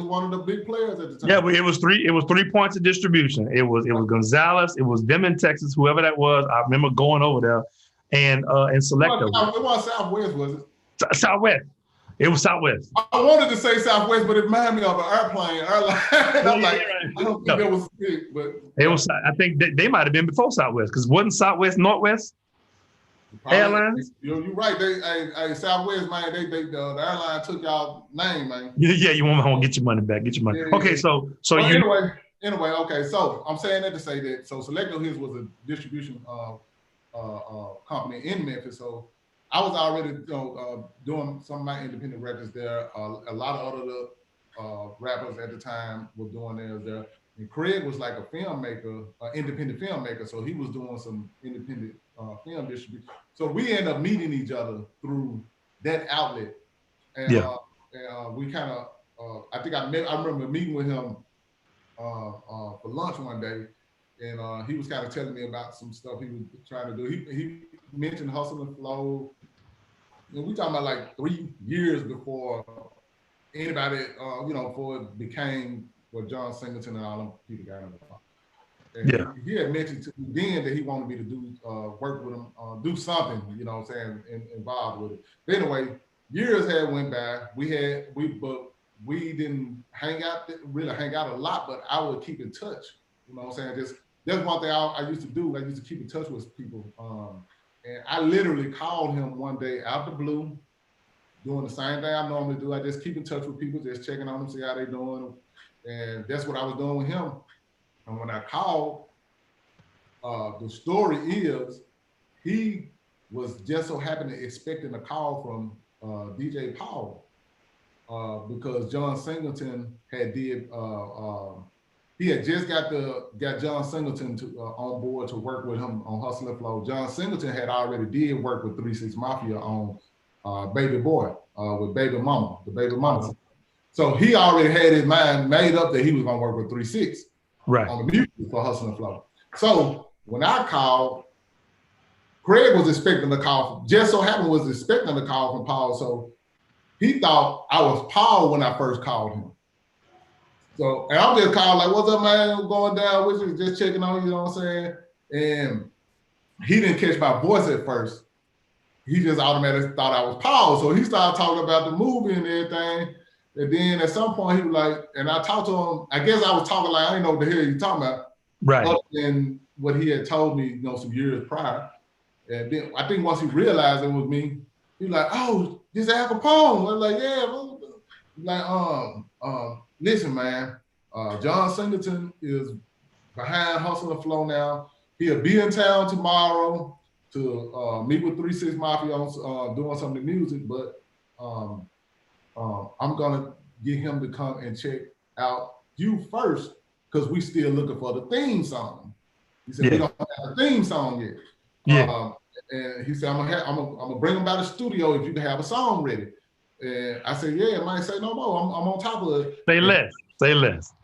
[SPEAKER 2] one of the big players at the time.
[SPEAKER 3] Yeah, but it was 3 points of distribution. It was Gonzalez, it was them in Texas, whoever that was. I remember going over there and Selecto.
[SPEAKER 2] It was Southwest, was it?
[SPEAKER 3] Southwest. It was Southwest.
[SPEAKER 2] I wanted to say Southwest, but it reminded me of an airline. I'm like, I don't think that was big, but
[SPEAKER 3] it was. I think they might have been before Southwest because wasn't Southwest Northwest? Airlines?
[SPEAKER 2] You're right. Hey, Southwest, man, the airline took y'all name, man.
[SPEAKER 3] Yeah, you want to get your money back. Get your money.
[SPEAKER 2] Yeah,
[SPEAKER 3] okay,
[SPEAKER 2] yeah.
[SPEAKER 3] so
[SPEAKER 2] anyway, okay. So I'm saying that to say that Selecto Hits was a distribution company in Memphis. So I was already doing some of my independent records there. A lot of other rappers at the time were doing theirs there. And Craig was like a filmmaker, independent filmmaker. So he was doing some independent film distribution. So we ended up meeting each other through that outlet. And, we kind of, I remember meeting with him for lunch one day. And he was kind of telling me about some stuff he was trying to do. He mentioned Hustle and Flow. And we talking about like 3 years before anybody, before it became what John Singleton and all them people got in the phone. And he had mentioned to me then that he wanted me to do work with him, do something, involved with it. But anyway, years had went by. We didn't hang out a lot, but I would keep in touch. You know what I'm saying? That's one thing I used to do. I used to keep in touch with people. And I literally called him one day out the blue, doing the same thing I normally do. I just keep in touch with people, just checking on them, see how they doing. And that's what I was doing with him. And when I called, the story is he was just so happened to expecting a call from DJ Paul because John Singleton had he had just got John Singleton on board to work with him on Hustle and Flow. John Singleton had already did work with 3 6 Mafia on Baby Boy with Baby Mama, the Baby Mama. So he already had his mind made up that he was gonna work with 3 6 on the music for Hustle and Flow. So when I called, Craig was expecting a call. Just so happened was expecting a call from Paul. So he thought I was Paul when I first called him. So, and I'm just calling like, what's up, man? I'm going down with you, just checking on you, know what I'm saying? And he didn't catch my voice at first. He just automatically thought I was Paul. So he started talking about the movie and everything. And then at some point he was like, and I talked to him, I guess I was talking like, I didn't know what the hell you talking about.
[SPEAKER 3] Right.
[SPEAKER 2] Other than what he had told me, some years prior. And then I think once he realized it was me, he was like, oh, this Al Kapone. I was like, yeah. Like, listen, man, John Singleton is behind Hustle and Flow now. He'll be in town tomorrow to meet with 3 6 Mafia on doing some of the music, but I'm gonna get him to come and check out you first because we still looking for the theme song. He said we don't have a theme song yet. And he said I'm gonna bring him by the studio if you can have a song ready. And I said, yeah, man, say no more. I'm on top of it.
[SPEAKER 3] Say less.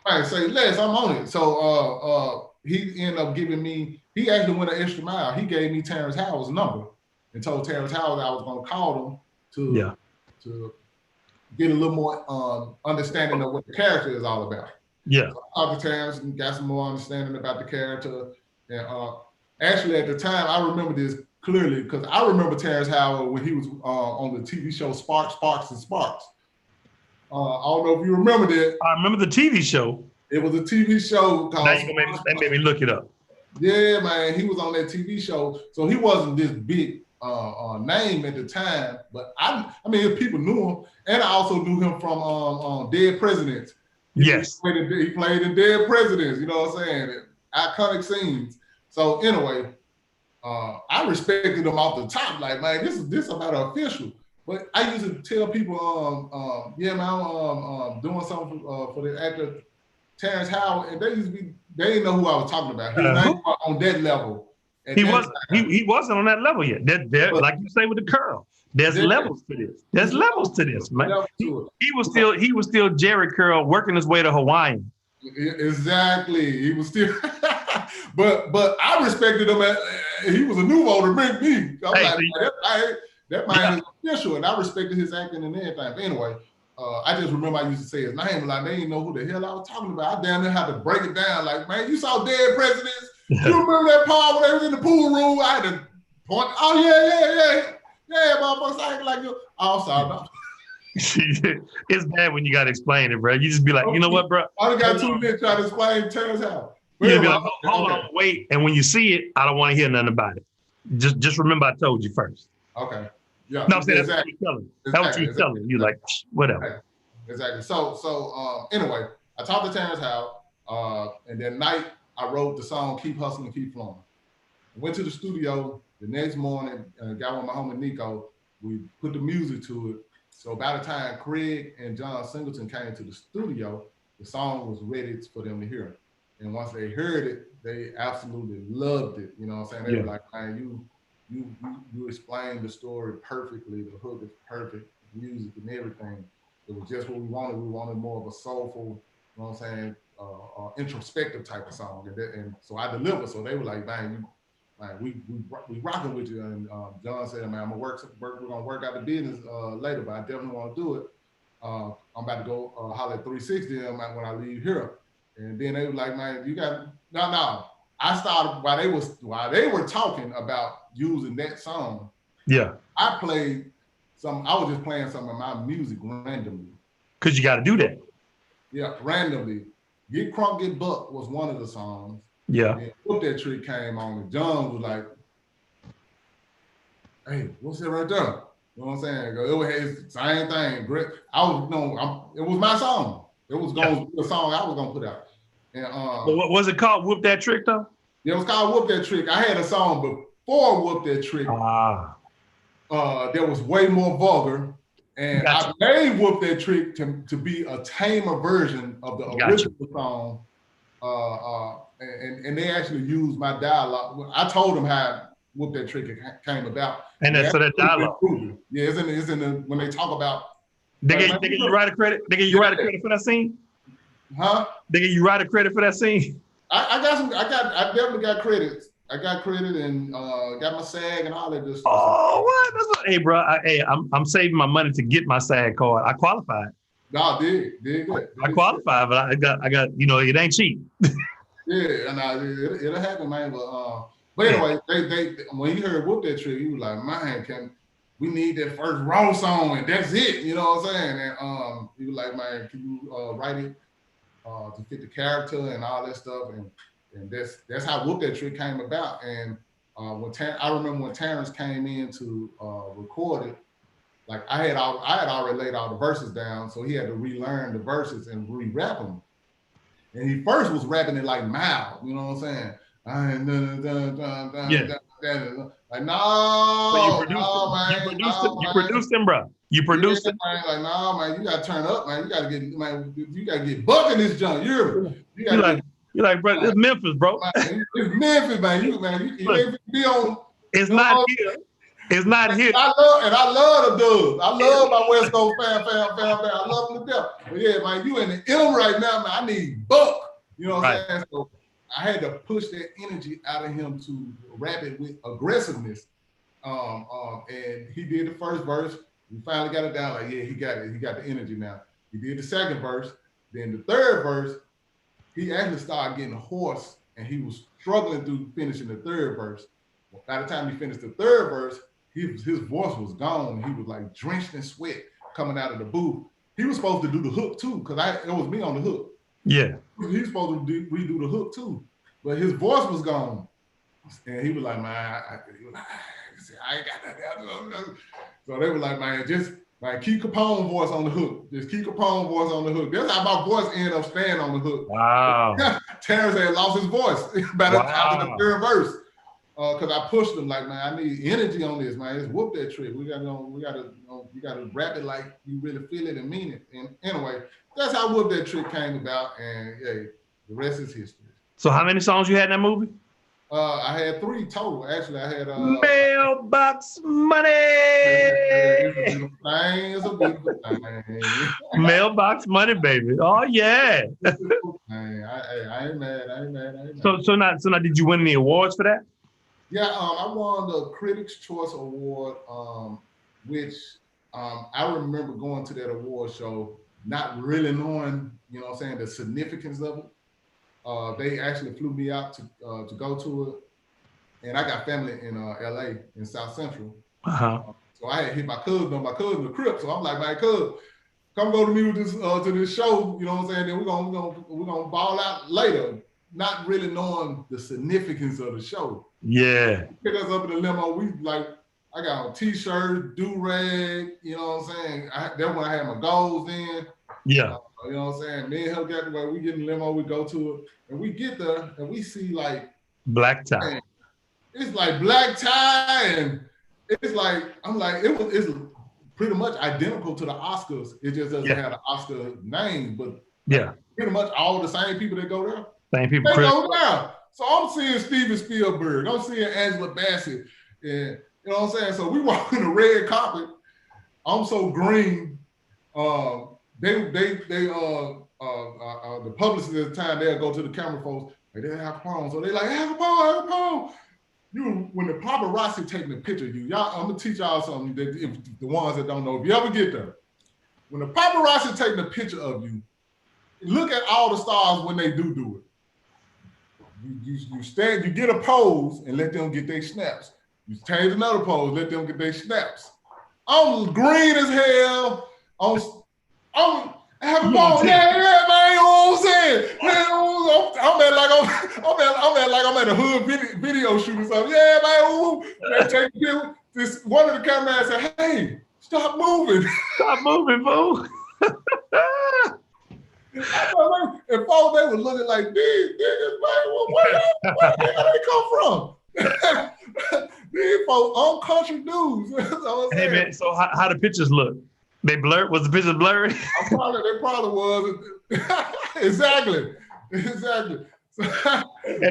[SPEAKER 2] Right, say less. I'm on it. So he ended up giving me. He actually went an extra mile. He gave me Terrence Howard's number and told Terrence Howard I was gonna call him to get a little more understanding of what the character is all about.
[SPEAKER 3] Yeah.
[SPEAKER 2] So I talked to Terrence and got some more understanding about the character. And actually, at the time, I remember this clearly because I remember Terrence Howard when he was on the TV show Sparks and Sparks. I don't know if you remember that.
[SPEAKER 3] I remember the TV show.
[SPEAKER 2] It was a TV show called.
[SPEAKER 3] Now you made me look it up.
[SPEAKER 2] Yeah, man, he was on that TV show, so he wasn't this big name at the time. But I mean, people knew him, and I also knew him from Dead Presidents.
[SPEAKER 3] Yes,
[SPEAKER 2] he played in Dead Presidents. You know what I'm saying? Iconic scenes. So anyway. I respected him off the top, like, man, this about an official. But I used to tell people, yeah, man, I'm doing something for the actor Terrence Howard, and they didn't know who I was talking about. He was not on that level. He
[SPEAKER 3] wasn't on that level yet. Like you say with the curl, there's levels to this. There's levels to this, man. He was still Jerry Curl working his way to Hawaiian.
[SPEAKER 2] Exactly, he was still. But I respected him. He was a nouveau to bring me. That man is official, and I respected his acting and everything. But anyway, I just remember I used to say his name, like they didn't know who the hell I was talking about. I damn near had to break it down. Like, man, you saw Dead Presidents? You remember that part when they was in the pool room? I had to point. Oh yeah, motherfuckers acting like you. Oh, I'm sorry, no.
[SPEAKER 3] It's bad when you gotta explain it, bro. You just be like, you know what, bro?
[SPEAKER 2] I got 2 minutes trying to explain Terrence Howard.
[SPEAKER 3] You'll be like, hold on, wait. And when you see it, I don't want to hear nothing about it. Just remember I told you first.
[SPEAKER 2] Okay. Yeah.
[SPEAKER 3] No, I'm saying that's what you telling. That's what you telling. You like whatever.
[SPEAKER 2] Exactly. So anyway, I talked to Terrence Howe, and that night I wrote the song "Keep Hustling, Keep Flowing." Went to the studio the next morning. Got with my homie Nico. We put the music to it. So by the time Craig and John Singleton came to the studio, the song was ready for them to hear. And once they heard it, they absolutely loved it. You know what I'm saying? They were like, man, you explained the story perfectly. The hook is perfect, the music and everything. It was just what we wanted. We wanted more of a soulful, you know what I'm saying, introspective type of song. And so I delivered. So they were like, man, we rocking with you. And John said, man, we're gonna work out the business later, but I definitely want to do it. I'm about to go holler at 360 when I leave here. And then they were like, man, you got no. I started while they were talking about using that song.
[SPEAKER 3] Yeah.
[SPEAKER 2] I played some. I was just playing some of my music randomly.
[SPEAKER 3] Cause you got to do that.
[SPEAKER 2] Yeah, randomly. Get Crunk, Get Buck was one of the songs.
[SPEAKER 3] Yeah.
[SPEAKER 2] And Whoop That Trick came on, and John was like, "Hey, what's that right there?" You know what I'm saying? It was the same thing. Great. It was my song. It was going to be a song I was gonna put out. And
[SPEAKER 3] but what was it called? Whoop That Trick though?
[SPEAKER 2] Yeah, it was called Whoop That Trick. I had a song before Whoop That Trick. That was way more vulgar. And I made Whoop That Trick to be a tamer version of the original song. And they actually used my dialogue. I told them how Whoop That Trick came about.
[SPEAKER 3] And so that dialogue.
[SPEAKER 2] Yeah, it's in the when they talk about.
[SPEAKER 3] They give you writer credit. They give you writer credit for that scene.
[SPEAKER 2] Huh?
[SPEAKER 3] They give you writer credit for that scene.
[SPEAKER 2] I definitely got credits. I got credit and got my SAG and all that good stuff.
[SPEAKER 3] Oh, what? Hey, bro. I'm saving my money to get my SAG card. I qualified.
[SPEAKER 2] No, did good.
[SPEAKER 3] I qualified, but I got. You know, it ain't cheap.
[SPEAKER 2] Yeah, and it'll happen, man. But anyway, they when he heard Whoop That Trick, he was like, man, we need that first raw song, and that's it. You know what I'm saying? And he was like, man, can you write it to fit the character and all that stuff? And that's how Whoop That Trick came about. And I remember when Terrence came in to record it, like I had already laid all the verses down, so he had to relearn the verses and re-rap them. And he first was rapping it like mild, you know what I'm saying? Like, no,
[SPEAKER 3] you produced him, bro. You produced him.
[SPEAKER 2] Like, no, man, you gotta turn up, man. You gotta get buck in this junk. You're
[SPEAKER 3] like, bro, it's Memphis, bro.
[SPEAKER 2] Man, it's Memphis, man. You be on.
[SPEAKER 3] It's not here. It's not here.
[SPEAKER 2] I love the Dubs. I love my West Coast fam. I love them to death. But yeah, man, you in the M right now, man. I need buck. You know what I'm saying? So I had to push that energy out of him to rap it with aggressiveness. And he did the first verse. We finally got it down. Like, yeah, he got it. He got the energy now. He did the second verse. Then the third verse, he actually started getting hoarse, and he was struggling through finishing the third verse. By the time he finished the third verse, his voice was gone. He was like drenched in sweat coming out of the booth. He was supposed to do the hook too, because it was me on the hook.
[SPEAKER 3] Yeah.
[SPEAKER 2] He was supposed to redo the hook too, but his voice was gone. And he was like, man, I ain't got that. So they were like, man, just like keep Kapone voice on the hook. Just keep Kapone voice on the hook. That's how my voice ended up staying on the hook.
[SPEAKER 3] Wow.
[SPEAKER 2] Terrence had lost his voice by the time of the third verse. Because I pushed him like, man, I need energy on this, man. It's Whoop That Trick. You gotta rap it like you really feel it and mean it. And anyway, that's how Whoop That Trick came about. And hey, the rest is history.
[SPEAKER 3] So how many songs you had in that movie?
[SPEAKER 2] I had 3 total. Actually, I had
[SPEAKER 3] Mailbox Money.
[SPEAKER 2] It's a beautiful thing.
[SPEAKER 3] Mailbox Money, baby. Oh yeah.
[SPEAKER 2] I ain't mad.
[SPEAKER 3] So now, did you win any awards for that?
[SPEAKER 2] Yeah, I won the Critics' Choice Award, which I remember going to that award show, not really knowing, you know what I'm saying, the significance of it. They actually flew me out to go to it, and I got family in LA in South Central. So I had hit my cousin the Crip. So I'm like, man, cuz, come go to me with this to this show, you know what I'm saying? Then we're gonna ball out later. not really knowing the significance of the show.
[SPEAKER 3] Yeah.
[SPEAKER 2] Pick us up in the limo. We like, I got a t-shirt, do-rag, you know what I'm saying? That's when I had my goals in.
[SPEAKER 3] Yeah.
[SPEAKER 2] You know what I'm saying? Me and her got the way, we get in the limo, we go to it, and we get there, and we see like
[SPEAKER 3] black tie.
[SPEAKER 2] Man, it's like black tie, and it's like, I'm like, it's pretty much identical to the Oscars. It just doesn't have the Oscar name, but pretty much all the same people that go there.
[SPEAKER 3] Same people.
[SPEAKER 2] They go there. So I'm seeing Steven Spielberg, I'm seeing Angela Bassett, and you know what I'm saying? So we walk in the red carpet. I'm so green. The publicists at the time, they'll go to the camera folks, like, they have Capone. So they like, have Capone. When the paparazzi taking the picture of you, y'all, I'm gonna teach y'all something that if the ones that don't know, if you ever get there, when the paparazzi taking a picture of you, look at all the stars when they do it. You stand, you get a pose and let them get their snaps. You change another pose, let them get their snaps. I'm green as hell. I'm have a ball. Yeah, man, you know what I'm saying? I'm at a hood video shoot or something. Yeah, man, one of the cameramen said, hey, stop moving.
[SPEAKER 3] Stop moving, fool.
[SPEAKER 2] And folks, they were looking like, these niggas, man, where did they come from? These folks, country dudes.
[SPEAKER 3] Hey, man, so how the pictures look? They blurred? Was the picture blurry?
[SPEAKER 2] They probably was. Exactly. And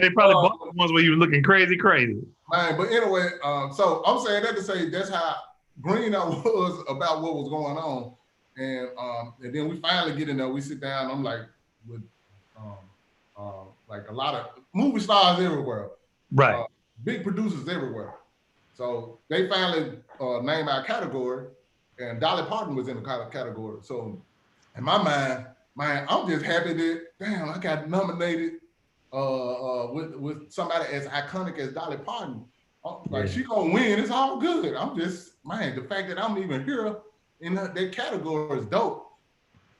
[SPEAKER 3] they probably bought the ones where you were looking crazy.
[SPEAKER 2] Man, but anyway, so I'm saying that to say that's how green I was about what was going on. And then we finally get in there, we sit down, I'm like with like a lot of movie stars everywhere.
[SPEAKER 3] Right.
[SPEAKER 2] Big producers everywhere. So they finally named our category, and Dolly Parton was in the category. So in my mind, man, I'm just happy that, damn, I got nominated with somebody as iconic as Dolly Parton. Like, she gonna win, it's all good. I'm just, man, the fact that I'm even here in that category is dope.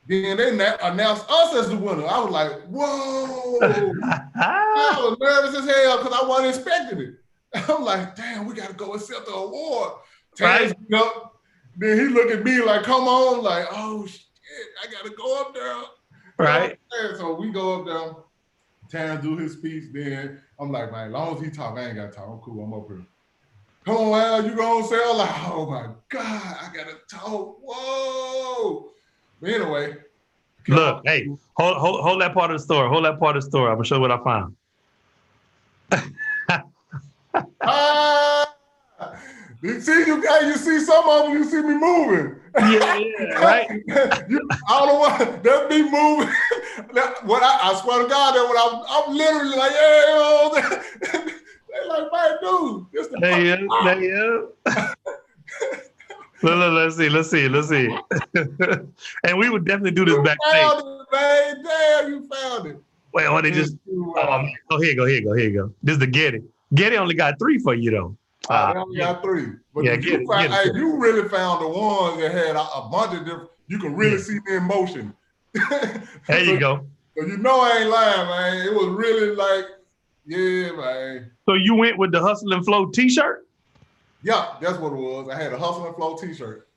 [SPEAKER 2] Then they announced us as the winner. I was like, whoa. I was nervous as hell because I wasn't expecting it. I'm like, damn, we got to go accept the award.
[SPEAKER 3] Right.
[SPEAKER 2] Then he looked at me like, come on, like, oh, shit, I got to go up there.
[SPEAKER 3] Right.
[SPEAKER 2] So we go up there. Terrence do his speech. Then I'm like, man, as long as he talk, I ain't got to talk. I'm cool. I'm up here. Come on, Al, you gonna say? I'm like, oh my God, I gotta talk. Whoa. But anyway.
[SPEAKER 3] Look, hey, hold that part of the story. Hold that part of the story. I'm gonna show you what I found.
[SPEAKER 2] You see some of them, you see me moving.
[SPEAKER 3] Yeah, right.
[SPEAKER 2] I don't know what, that's me moving. I swear to God, that when I'm literally like, yeah, they like, man, dude, this the
[SPEAKER 3] Let's see. And we would definitely do this backstage.
[SPEAKER 2] Found it, man. Damn, you found it.
[SPEAKER 3] Wait, they just, here you go. This is the Getty. Getty only got 3 for you, though.
[SPEAKER 2] They only got 3. But you really found the ones that had a bunch of different, you can really see the emotion.
[SPEAKER 3] There you go.
[SPEAKER 2] So you know I ain't lying, man. It was really like, yeah, man.
[SPEAKER 3] So you went with the Hustle and Flow t-shirt?
[SPEAKER 2] Yeah, that's what it was. I had a Hustle and Flow t-shirt.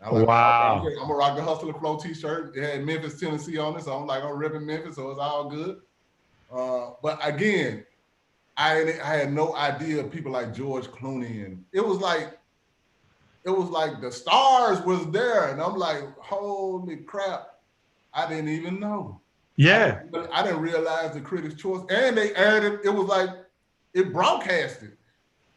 [SPEAKER 3] Wow.
[SPEAKER 2] I'm gonna rock the Hustle and Flow t-shirt. It had Memphis, Tennessee on it, so I'm like, I'm ripping Memphis, so it's all good. But again, I had no idea people like George Clooney, and it was like the stars was there, and I'm like, holy crap, I didn't even know.
[SPEAKER 3] Yeah.
[SPEAKER 2] I didn't realize the Critics' Choice, and they aired it. It was like it broadcasted.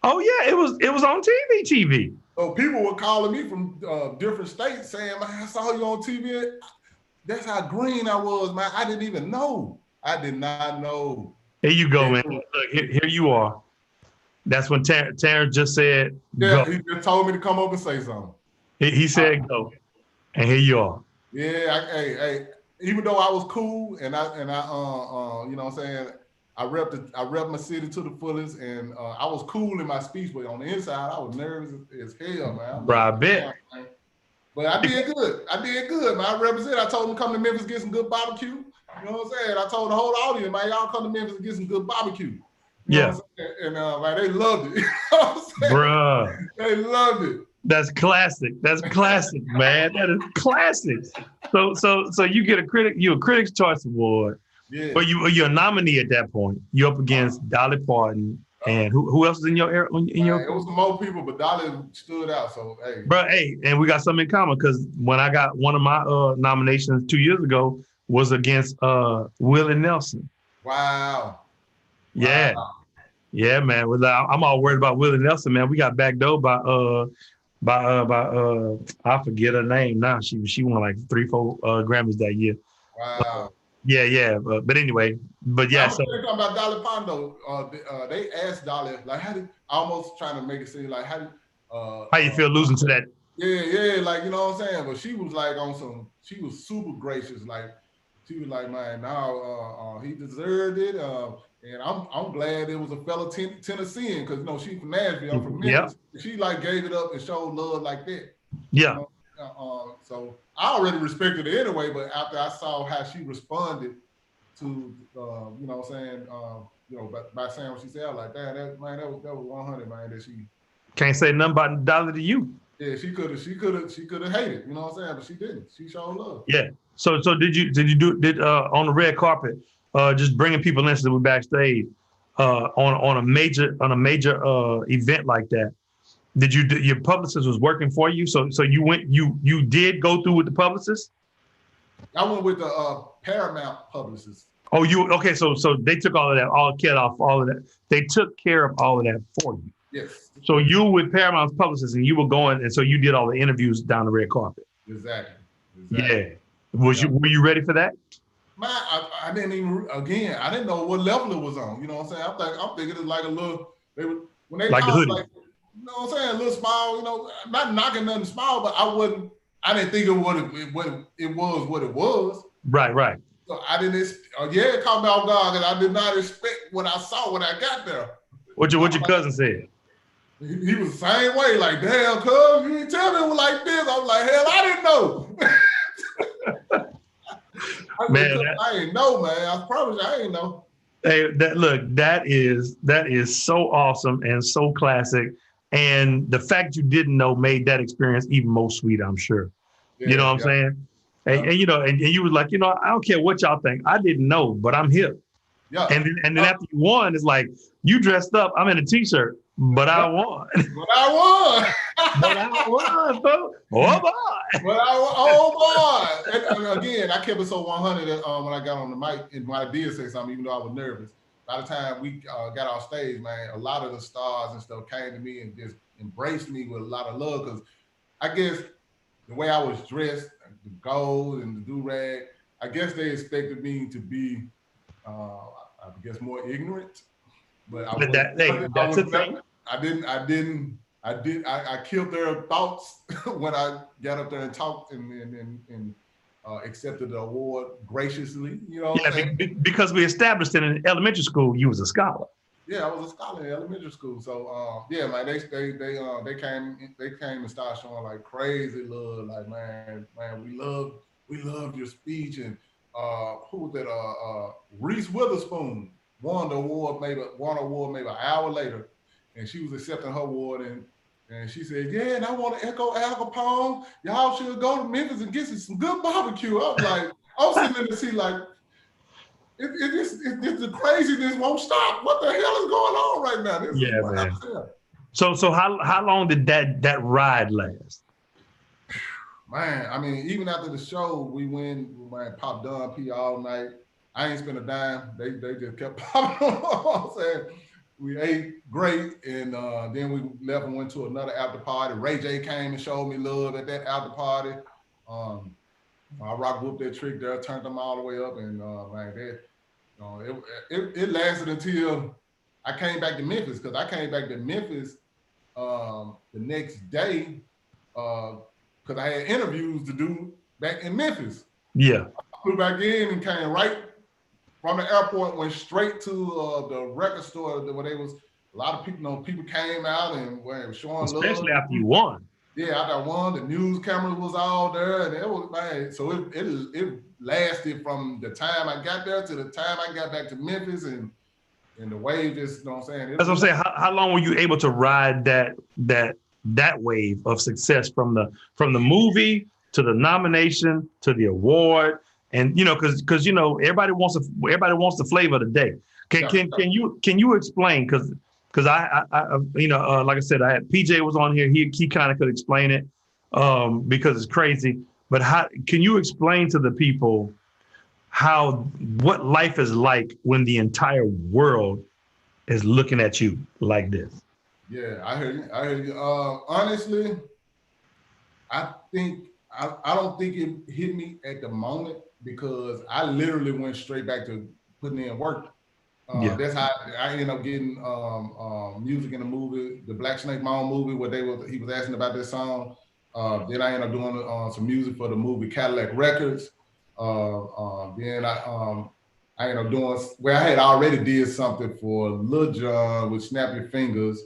[SPEAKER 3] Oh yeah, it was on TV.
[SPEAKER 2] So people were calling me from different states saying, man, I saw you on TV. That's how green I was, man. I didn't even know. I did not know.
[SPEAKER 3] Here you go, man. Look, here you are. That's when Terrence just said,
[SPEAKER 2] yeah,
[SPEAKER 3] go.
[SPEAKER 2] He just told me to come over and say something.
[SPEAKER 3] He said go. And here you are.
[SPEAKER 2] Yeah, even though I was cool and I you know what I'm saying, I repped my city to the fullest, and I was cool in my speech, but on the inside, I was nervous as hell, man.
[SPEAKER 3] Right, I bet.
[SPEAKER 2] But I did good. Man. I represented. I told them to come to Memphis, get some good barbecue. You know what I'm saying? I told the whole audience, man, y'all come to Memphis and get some good barbecue. You know what I'm saying? And man, they loved it. You know what I'm saying?
[SPEAKER 3] Bruh.
[SPEAKER 2] They loved it.
[SPEAKER 3] That's classic. That's classic, man. That is classic. So you get a Critics' Choice Award.
[SPEAKER 2] Yeah.
[SPEAKER 3] But you're a nominee at that point. You're up against Dolly Parton and who else is in your area?
[SPEAKER 2] It was some more people, but Dolly stood out. So hey,
[SPEAKER 3] bro, and we got something in common because when I got one of my nominations 2 years ago was against Willie Nelson.
[SPEAKER 2] Wow.
[SPEAKER 3] Yeah, yeah, man. I'm all worried about Willie Nelson, man. We got backdoored by I forget her name now. She won like 3-4 Grammys that year.
[SPEAKER 2] Wow.
[SPEAKER 3] Yeah. But anyway, yeah.
[SPEAKER 2] I'm talking about Dolly Parton though. They asked Dolly like, how did almost trying to make it seem like how
[SPEAKER 3] you feel losing to that?
[SPEAKER 2] Yeah, like you know what I'm saying. But she was like on some. She was super gracious. Like she was like, man, now he deserved it. And I'm glad it was a fellow Tennessean because you know she's from Nashville. I'm from Memphis. Yep. She like gave it up and showed love like that.
[SPEAKER 3] Yeah.
[SPEAKER 2] You know? So I already respected her anyway, but after I saw how she responded to, you know what I'm saying, you know, by saying what she said, I was like, damn, that was 100, man, that she. Can't
[SPEAKER 3] say nothing about Dolly to you.
[SPEAKER 2] Yeah, she could have hated, you know what I'm saying, but she didn't. She showed love.
[SPEAKER 3] Yeah. So did you do on the red carpet, just bringing people into the backstage, on a major event like that? Did your publicist was working for you? So you did go through with the publicist?
[SPEAKER 2] I went with the Paramount publicist.
[SPEAKER 3] Oh, okay. So they took all of that, They took care of all of that for you.
[SPEAKER 2] Yes.
[SPEAKER 3] So you were with Paramount's publicist and you were going, and so you did all the interviews down the red carpet.
[SPEAKER 2] Exactly.
[SPEAKER 3] Yeah. Were you ready for that?
[SPEAKER 2] Man, I didn't even, again, I didn't know what level it was on. You know what I'm saying? I'm thinking it's like a little, when they
[SPEAKER 3] like the hoodie.
[SPEAKER 2] Like, you know what I'm saying? A little small, you know, not knocking nothing small, but I didn't think it was what it was.
[SPEAKER 3] Right.
[SPEAKER 2] So I didn't, it caught me off guard because I did not expect what I saw when I got there.
[SPEAKER 3] What your cousin said?
[SPEAKER 2] He was the same way, like, damn, cuz, you didn't tell me it was like this. I was like, hell, I didn't know. I didn't know, man. I promise you, I didn't know.
[SPEAKER 3] Hey, that is so awesome and so classic. And the fact you didn't know made that experience even more sweet, I'm sure. Yeah, you know what I'm saying? And you know, and you was like, you know, I don't care what y'all think. I didn't know, but I'm here. Yeah. And then after you won, it's like, you dressed up, I'm in a t-shirt, but I won.
[SPEAKER 2] But I won.
[SPEAKER 3] But I won, folks. Oh, boy.
[SPEAKER 2] Oh, boy. And again, I kept it so 100 when I got on the mic, and when I did say something, even though I was nervous. By the time we got off stage, man, a lot of the stars and stuff came to me and just embraced me with a lot of love because I guess the way I was dressed, the gold and the do-rag, I guess they expected me to be, I guess, more ignorant. But that's a thing. I killed their thoughts when I got up there and talked and accepted the award graciously. You know,
[SPEAKER 3] because we established that in elementary school you was a scholar.
[SPEAKER 2] Yeah, I was a scholar in elementary school. So man, they came and started showing like crazy love. Like man, we loved your speech. And who was that? Reese Witherspoon won the award maybe an hour later, and she was accepting her award and she said, yeah, and I want to echo Al Kapone. Y'all should go to Memphis and get some good barbecue. I was like, I'm sitting in the seat like, the craziness won't stop. What the hell is going on right now?
[SPEAKER 3] Man. So how long did that ride last?
[SPEAKER 2] Man, I mean, even after the show, we popped Don P all night. I ain't spent a dime. They just kept popping on. I'm saying, we ate great, and then we left and went to another after party. Ray J came and showed me love at that after party. I rock whooped that trick there, turned them all the way up, and man, it lasted until I came back to Memphis, because I came back to Memphis the next day because I had interviews to do back in Memphis.
[SPEAKER 3] Yeah.
[SPEAKER 2] I flew back in and came right from the airport, went straight to the record store where they was a lot of people. People came out and were showing love.
[SPEAKER 3] Especially after you won.
[SPEAKER 2] Yeah, I got one. The news camera was all there, and it was, man. So it lasted from the time I got there to the time I got back to Memphis, and the wave just, you know what I'm saying?
[SPEAKER 3] That's what I'm saying. How long were you able to ride that wave of success from the movie to the nomination to the award? And because everybody wants the flavor of the day. Can you explain? Because I like I said, I had PJ was on here. He kind of could explain it because it's crazy. But how can you explain to the people what life is like when the entire world is looking at you like this?
[SPEAKER 2] Yeah, I heard you. Honestly, I don't think it hit me at the moment because I literally went straight back to putting in work. That's how I ended up getting music in the movie, the Black Snake Moan movie, where he was asking about this song. Then I ended up doing some music for the movie Cadillac Records. Then I ended up doing where I had already did something for Lil Jon with Snap Your Fingers.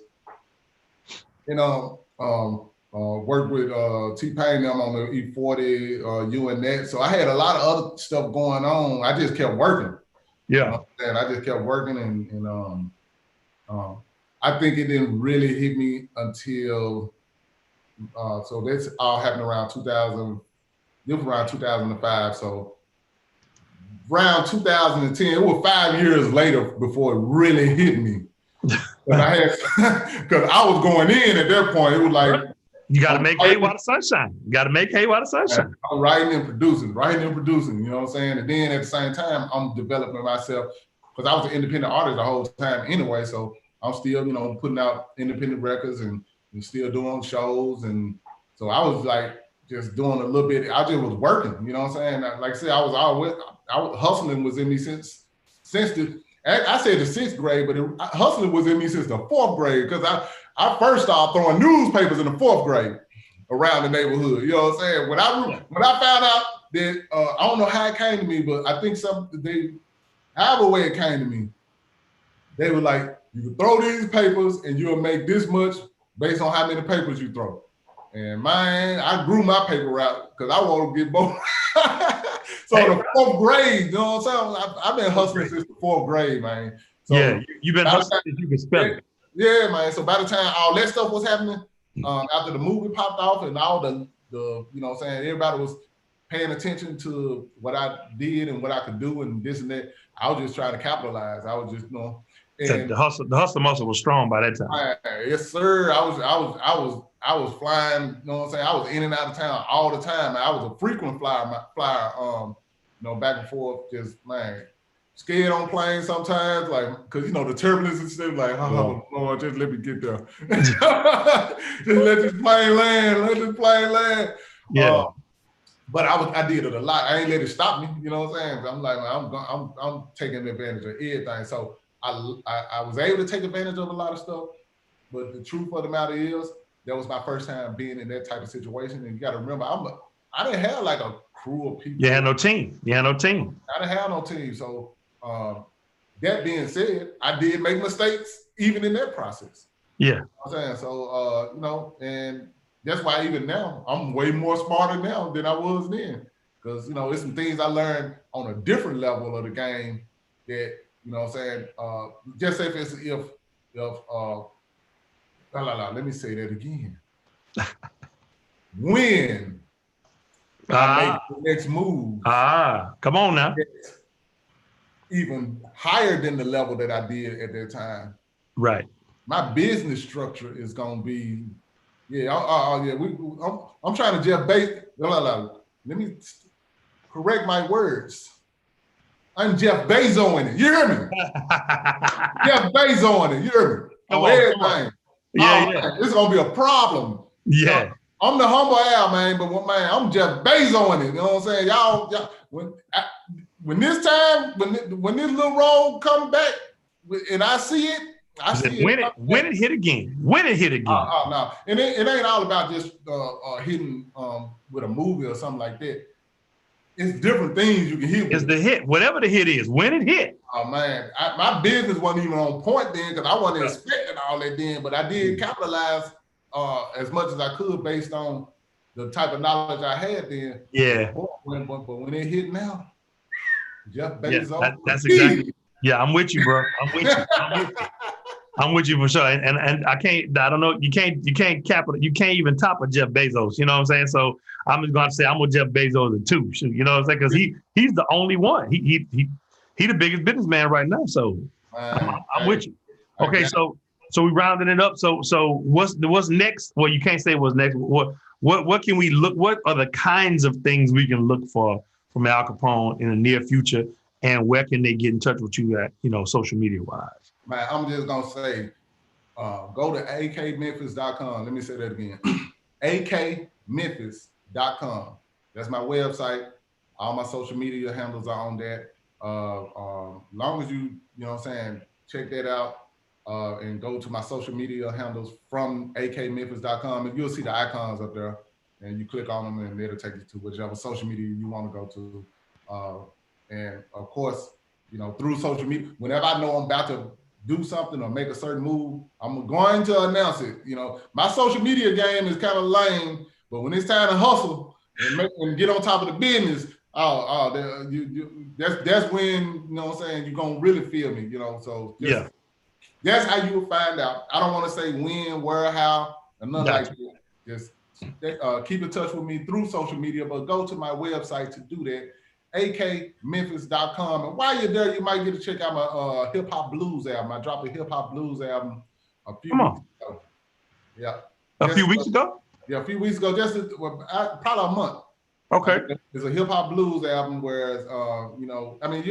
[SPEAKER 2] Worked with T-Pain them on the E40, you and that. So I had a lot of other stuff going on. I just kept working.
[SPEAKER 3] Yeah.
[SPEAKER 2] And I just kept working and I think it didn't really hit me until so that's all happened around 2000. It was around 2005. So around 2010, it was 5 years later before it really hit me. Because I was going in at that point. It was like,
[SPEAKER 3] you got to make hay while the sun shines. You got to make hay while the sun shines.
[SPEAKER 2] I'm writing and producing, you know what I'm saying? And then at the same time, I'm developing myself because I was an independent artist the whole time anyway. So I'm still, putting out independent records and still doing shows. And so I was like just doing a little bit. I just was working, you know what I'm saying? Like I said, hustling was in me since I said the 6th grade, but hustling was in me since the 4th grade because I first started throwing newspapers in the 4th grade around the neighborhood. You know what I'm saying? When I found out that I don't know how it came to me, but I think however way it came to me, they were like, you can throw these papers and you'll make this much based on how many papers you throw. And man, I grew my paper route because I want to get both. So the 4th grade, you know what I'm saying? I've been hustling since the 4th grade, man. So
[SPEAKER 3] yeah, you've been hustling since you can spell it.
[SPEAKER 2] Yeah, man. So by the time all that stuff was happening, after the movie popped off and all the you know what I'm saying, everybody was paying attention to what I did and what I could do and this and that. I was just trying to capitalize. I was just, and
[SPEAKER 3] the hustle muscle was strong by that time.
[SPEAKER 2] Yes, sir. I was flying, you know what I'm saying? I was in and out of town all the time. I was a frequent flyer, back and forth, just, man, scared on planes sometimes, like, because, the turbulence and stuff, like, Lord, just let me get there. Just let this plane land.
[SPEAKER 3] Yeah.
[SPEAKER 2] But I did it a lot. I ain't let it stop me, you know what I'm saying? I'm like, I'm taking advantage of everything. So I was able to take advantage of a lot of stuff, but the truth of the matter is, that was my first time being in that type of situation. And you got to remember, I didn't have like a crew of people.
[SPEAKER 3] You had no team.
[SPEAKER 2] I didn't have no team. So that being said, I did make mistakes even in that process.
[SPEAKER 3] Yeah.
[SPEAKER 2] You know what I'm saying? So, and that's why even now, I'm way more smarter now than I was then. Because, it's some things I learned on a different level of the game that, you know what I'm saying? Just say let me say that again. When I make the next move.
[SPEAKER 3] Come on now.
[SPEAKER 2] Even higher than the level that I did at that time.
[SPEAKER 3] Right.
[SPEAKER 2] My business structure is gonna be, I'm trying to Jeff Bezos. Let me correct my words. I'm Jeff Bezos in it. You hear me? Jeff Bezos in it. You hear me?
[SPEAKER 3] Come
[SPEAKER 2] on, everything.
[SPEAKER 3] Come on. Yeah.
[SPEAKER 2] Man, it's gonna be a problem.
[SPEAKER 3] Yeah.
[SPEAKER 2] I'm the humble Al, man, but I'm Jeff Bezos in it. You know what I'm saying? Y'all when this little road come back and I see it,
[SPEAKER 3] when it hit again.
[SPEAKER 2] No. And it ain't all about just hitting with a movie or something like that. It's different things you can hit with.
[SPEAKER 3] It's the hit, whatever the hit is, when it hit.
[SPEAKER 2] Oh man, my business wasn't even on point then because I wasn't expecting all that then, but I did capitalize as much as I could based on the type of knowledge I had then.
[SPEAKER 3] Yeah.
[SPEAKER 2] But when it hit now, Jeff Bezos.
[SPEAKER 3] Yeah, that's exactly. Yeah, I'm with you, bro. I'm with you. I'm with you for sure. And I don't know, you can't even top a Jeff Bezos, you know what I'm saying? So I'm just gonna say I'm with Jeff Bezos at 2, you know what I'm saying? Because he's the only one. He the biggest businessman right now. So I'm with you. Okay, so we rounding it up. So what's next? Well, you can't say what's next. What can we look? What are the kinds of things we can look for from Al Kapone in the near future? And where can they get in touch with you at, social media wise?
[SPEAKER 2] Man, I'm just gonna say, go to akmemphis.com. Let me say that again. akmemphis.com. That's my website. All my social media handles are on that. Long as you know what I'm saying, check that out and go to my social media handles from akmemphis.com, and you'll see the icons up there. And you click on them, and it'll take you to whichever social media you want to go to. And of course, through social media, whenever I know I'm about to do something or make a certain move, I'm going to announce it. My social media game is kind of lame, but when it's time to hustle and get on top of the business, that's when, you know what I'm saying, you're going to really feel me, so that's how you will find out. I don't want to say when, where, how, or nothing like that. Just keep in touch with me through social media, but go to my website to do that. akmemphis.com. And while you're there, you might get to check out my hip hop blues album. I dropped a hip hop blues album a few weeks ago. Yeah.
[SPEAKER 3] A few weeks ago?
[SPEAKER 2] Yeah, a few weeks ago, probably a month.
[SPEAKER 3] Okay.
[SPEAKER 2] It's a hip hop blues album, whereas, you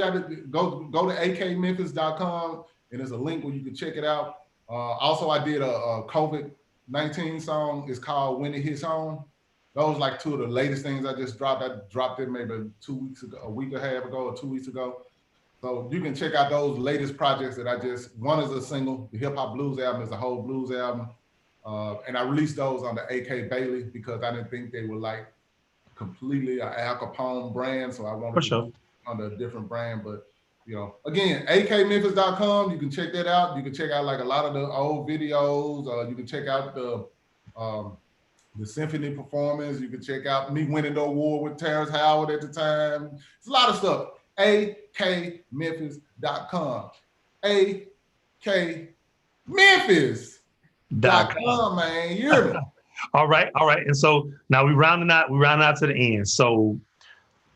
[SPEAKER 2] have to go to akmemphis.com, and there's a link where you can check it out. Also, I did a COVID-19 song. It's called When It Hits Home. Those like 2 of the latest things I just dropped. I dropped it maybe 2 weeks ago, a week and a half ago, or 2 weeks ago. So you can check out those latest projects that one is a single. The Hip Hop Blues album is a whole blues album. And I released those on the AK Bailey because I didn't think they were like completely an Al Capone brand. So I wanted to go under a different brand. But, again, akmemphis.com, you can check that out. You can check out like a lot of the old videos. You can check out the symphony performance. You can check out me winning the award with Terrence Howard at the time. It's a lot of stuff. akmemphis.com. akmemphis.com, man. You hear me?
[SPEAKER 3] All right. And so now we rounding out to the end. So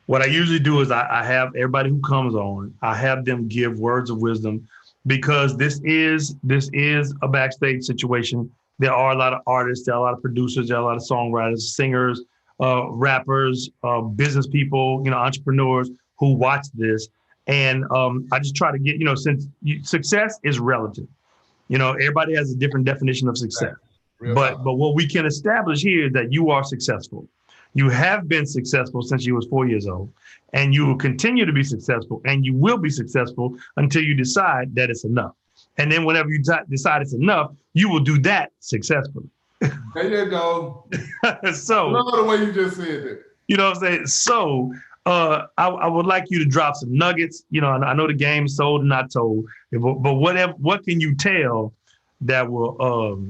[SPEAKER 3] what I usually do is I have everybody who comes on, I have them give words of wisdom, because this is a backstage situation. There are a lot of artists, there are a lot of producers, there are a lot of songwriters, singers, rappers, business people, entrepreneurs who watch this. And I just try to get, since success is relative, everybody has a different definition of success. But what we can establish here is that you are successful. You have been successful since you was 4 years old, and you will continue to be successful, and you will be successful until you decide that it's enough. And then whenever you decide it's enough, you will do that successfully.
[SPEAKER 2] There you go.
[SPEAKER 3] So,
[SPEAKER 2] I love the way you just said that.
[SPEAKER 3] You know what I'm saying? So I would like you to drop some nuggets. I know the game is sold and not told, but what can you tell that will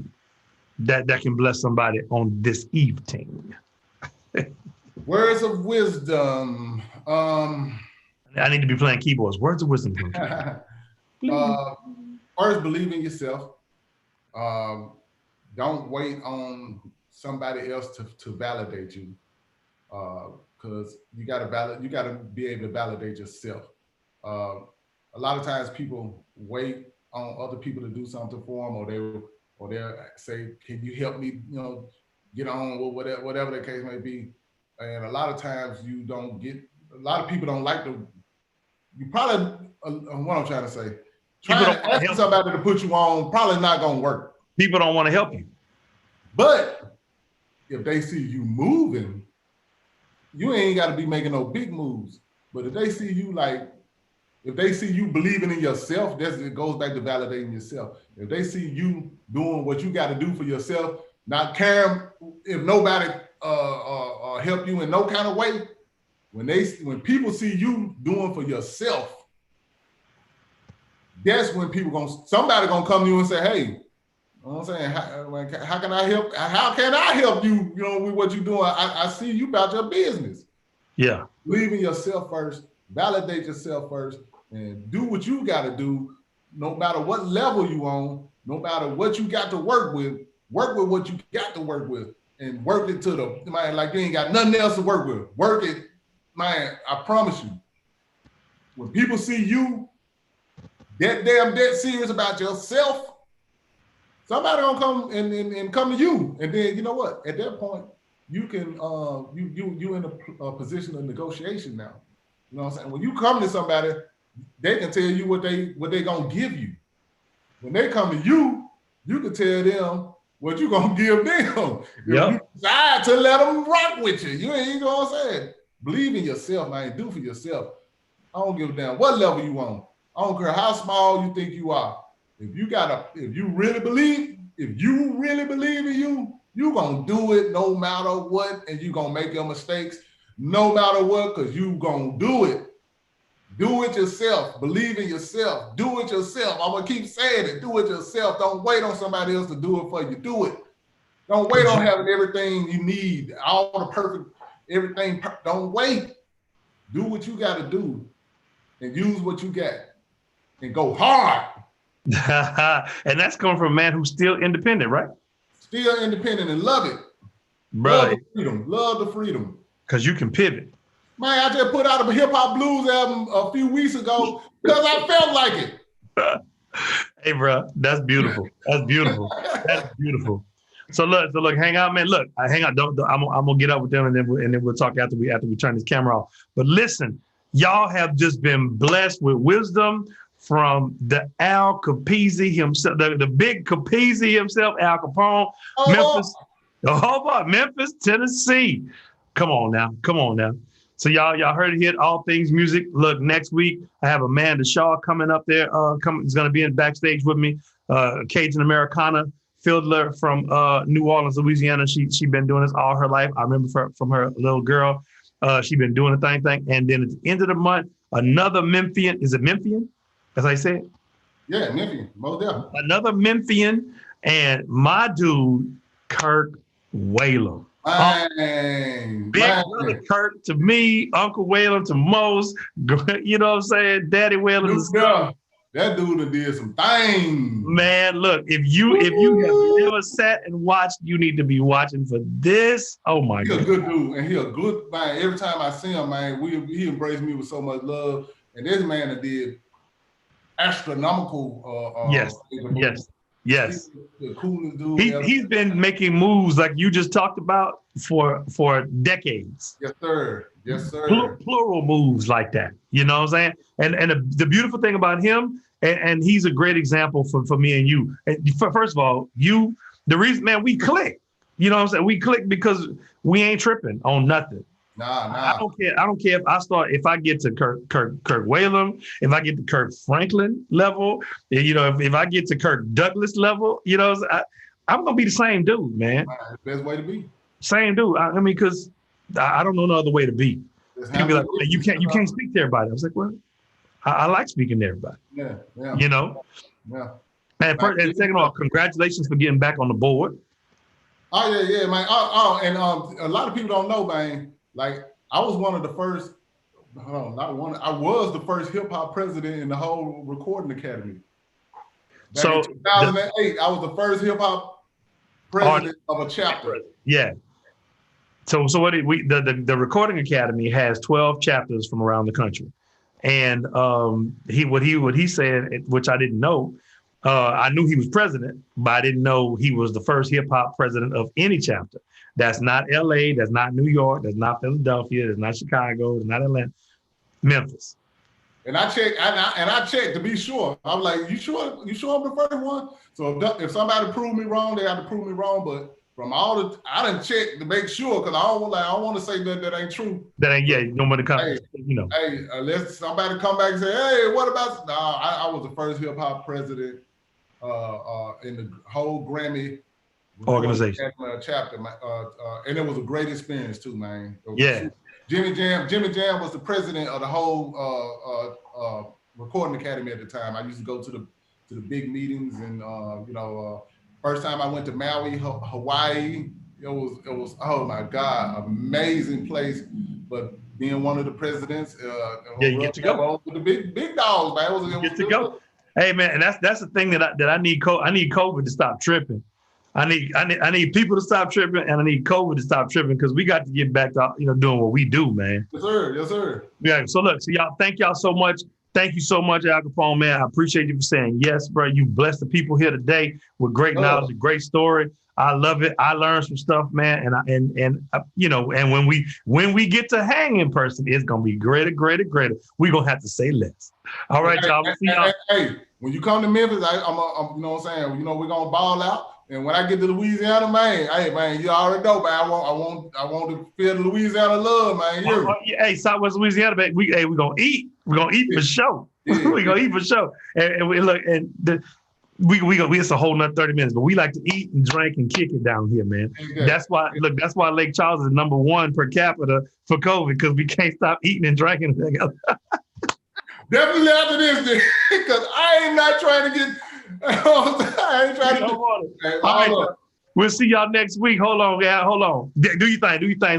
[SPEAKER 3] that can bless somebody on this evening?
[SPEAKER 2] Words of wisdom.
[SPEAKER 3] I need to be playing keyboards. Words of wisdom.
[SPEAKER 2] First, believe in yourself. Don't wait on somebody else to validate you, because you gotta be able to validate yourself. A lot of times people wait on other people to do something for them, or they'll say, "Can you help me? Get on," or whatever the case may be. And a lot of times you don't get. A lot of people don't like to. You probably what I'm trying to say. Trying to ask somebody to put you on probably not gonna work.
[SPEAKER 3] People don't want to help you.
[SPEAKER 2] But if they see you moving, you ain't got to be making no big moves. But if they see you believing in yourself, it goes back to validating yourself. If they see you doing what you got to do for yourself, not caring if nobody help you in no kind of way, when people see you doing for yourself, that's when somebody gonna come to you and say, "Hey, You know what I'm saying? How can I help? How can I help you, you know, with what you're doing? I see you about your business.
[SPEAKER 3] Yeah.
[SPEAKER 2] Believe in yourself first, validate yourself first, and do what you got to do, no matter what level you on, no matter what you got to work with what you got to work with, and work it to the, man, like you ain't got nothing else to work with. Work it, man, I promise you. When people see you that damn dead serious about yourself, somebody gonna come and come to you, and then you know what? At that point, you can you in a position of negotiation now. You know what I'm saying? When you come to somebody, they can tell you what they gonna give you. When they come to you, you can tell them what you gonna give them. If you decide to let them rock with you, you know what I'm saying? Believe in yourself, man. Do for yourself. I don't give a damn what level you on. I don't care how small you think you are. If you really believe in you, you gonna do it no matter what, and you gonna make your mistakes no matter what, because you gonna do it. Do it yourself. Believe in yourself. Do it yourself. I'm gonna keep saying it. Do it yourself. Don't wait on somebody else to do it for you. Do it. Don't wait on having everything you need, all the perfect, everything. Don't wait. Do what you gotta do and use what you got and go hard.
[SPEAKER 3] And that's coming from a man who's still independent, right?
[SPEAKER 2] Still independent and love it.
[SPEAKER 3] Bro.
[SPEAKER 2] Love the freedom. Love the freedom.
[SPEAKER 3] Because you can pivot.
[SPEAKER 2] Man, I just put out a hip hop blues album a few weeks ago because I felt like it.
[SPEAKER 3] Hey, bro, that's beautiful. That's beautiful. That's beautiful. So look, hang out, man. Look, hang out. I'm gonna get up with them, and then we'll talk after we turn this camera off. But listen, y'all have just been blessed with wisdom from the Al Capizzi himself, the big Capizzi himself, Al Capone, Memphis, Tennessee. Come on now. So y'all heard it here, All Things Music. Look, next week I have Amanda Shaw coming up there. Is going to be in backstage with me. Cajun Americana fiddler from New Orleans, Louisiana. She been doing this all her life. I remember from her little girl. She been doing the thing. And then at the end of the month, another Memphian. Is it Memphian? As I said?
[SPEAKER 2] Yeah, Memphian. Most definitely.
[SPEAKER 3] Another Memphian, and my dude, Kirk Whalum. Big brother Kirk to me, Uncle Whalum to most, you know what I'm saying? Daddy Whalum.
[SPEAKER 2] That dude did some things.
[SPEAKER 3] Man, look, if you have never sat and watched, you need to be watching for this. Oh my God.
[SPEAKER 2] He's a good dude, and he a good man. Every time I see him, man, he embraced me with so much love. And this man that did astronomical
[SPEAKER 3] Yes.
[SPEAKER 2] The coolest dude.
[SPEAKER 3] He's been making moves like you just talked about for decades.
[SPEAKER 2] Yes, sir.
[SPEAKER 3] Plural moves like that. You know what I'm saying? And the beautiful thing about him, and he's a great example for me and you. And first of all, the reason, man, we click. You know what I'm saying? We click because we ain't tripping on nothing.
[SPEAKER 2] Nah.
[SPEAKER 3] I don't care if I get to Kirk Whalum, if I get to Kirk Franklin level, you know, if I get to Kirk Douglas level, you know, I'm gonna be the same dude, man.
[SPEAKER 2] Best way to be.
[SPEAKER 3] Same dude. I mean, because I don't know no other way to be. People be like, you can't speak to everybody. I was like, well, I like speaking to everybody.
[SPEAKER 2] Yeah.
[SPEAKER 3] You know.
[SPEAKER 2] Yeah.
[SPEAKER 3] And second of all, congratulations for getting back on the board.
[SPEAKER 2] Oh yeah, man. And a lot of people don't know, man. Like, I was one of the first, I was the first hip hop president in the whole Recording Academy. Back in 2008, I was the first hip hop president of a chapter.
[SPEAKER 3] Yeah. So what the Recording Academy has 12 chapters from around the country. And what he said, which I didn't know, I knew he was president, but I didn't know he was the first hip hop president of any chapter. That's not LA, that's not New York, that's not Philadelphia, that's not Chicago, that's not Atlanta, Memphis.
[SPEAKER 2] And I checked to be sure. I'm like, you sure I'm the first one? So if somebody proved me wrong, they have to prove me wrong. But from I didn't check to make sure, because I don't want to say that ain't true.
[SPEAKER 3] That ain't, you don't want to come, you know.
[SPEAKER 2] Hey, unless somebody come back and say, hey, what about? No, I was the first hip hop president in the whole Grammy
[SPEAKER 3] organization
[SPEAKER 2] chapter, and it was a great experience too, man.
[SPEAKER 3] Yeah.
[SPEAKER 2] Jimmy Jam was the president of the whole Recording Academy at the time. I used to go to the big meetings, and First time I went to Maui, Hawaii. It was oh my God, amazing place. But being one of the presidents,
[SPEAKER 3] you get to go
[SPEAKER 2] with the big dogs, man.
[SPEAKER 3] You get to go. Hey man, and that's the thing that I need. I need COVID to stop tripping. I need people to stop tripping, and I need COVID to stop tripping because we got to get back to doing what we do, man.
[SPEAKER 2] Yes, sir. Yes, sir.
[SPEAKER 3] Yeah. So look, y'all, thank y'all so much. Thank you so much, Al Kapone, man. I appreciate you for saying yes, bro. You blessed the people here today with great knowledge, a great story. I love it. I learned some stuff, man. And when we get to hang in person, it's gonna be greater. We're gonna have to say less. All right, y'all. We'll see y'all.
[SPEAKER 2] Hey, when you come to Memphis, I'm you know what I'm saying. We're gonna ball out. And when I get to Louisiana, man, hey man, you already know, man. I want to feel the Louisiana love, man.
[SPEAKER 3] Hey, Southwest Louisiana, man. We're gonna eat. We're gonna eat for sure.
[SPEAKER 2] Yeah.
[SPEAKER 3] We're gonna eat for sure. And we look and it's a whole nother 30 minutes, but we like to eat and drink and kick it down here, man. Okay. That's why Lake Charles is #1 per capita for COVID, because we can't stop eating and drinking together.
[SPEAKER 2] Definitely after this, because I ain't not trying to get. I ain't trying to.
[SPEAKER 3] All right, we'll see y'all next week. Hold on, guys. Hold on. Do your thing. Do your thing.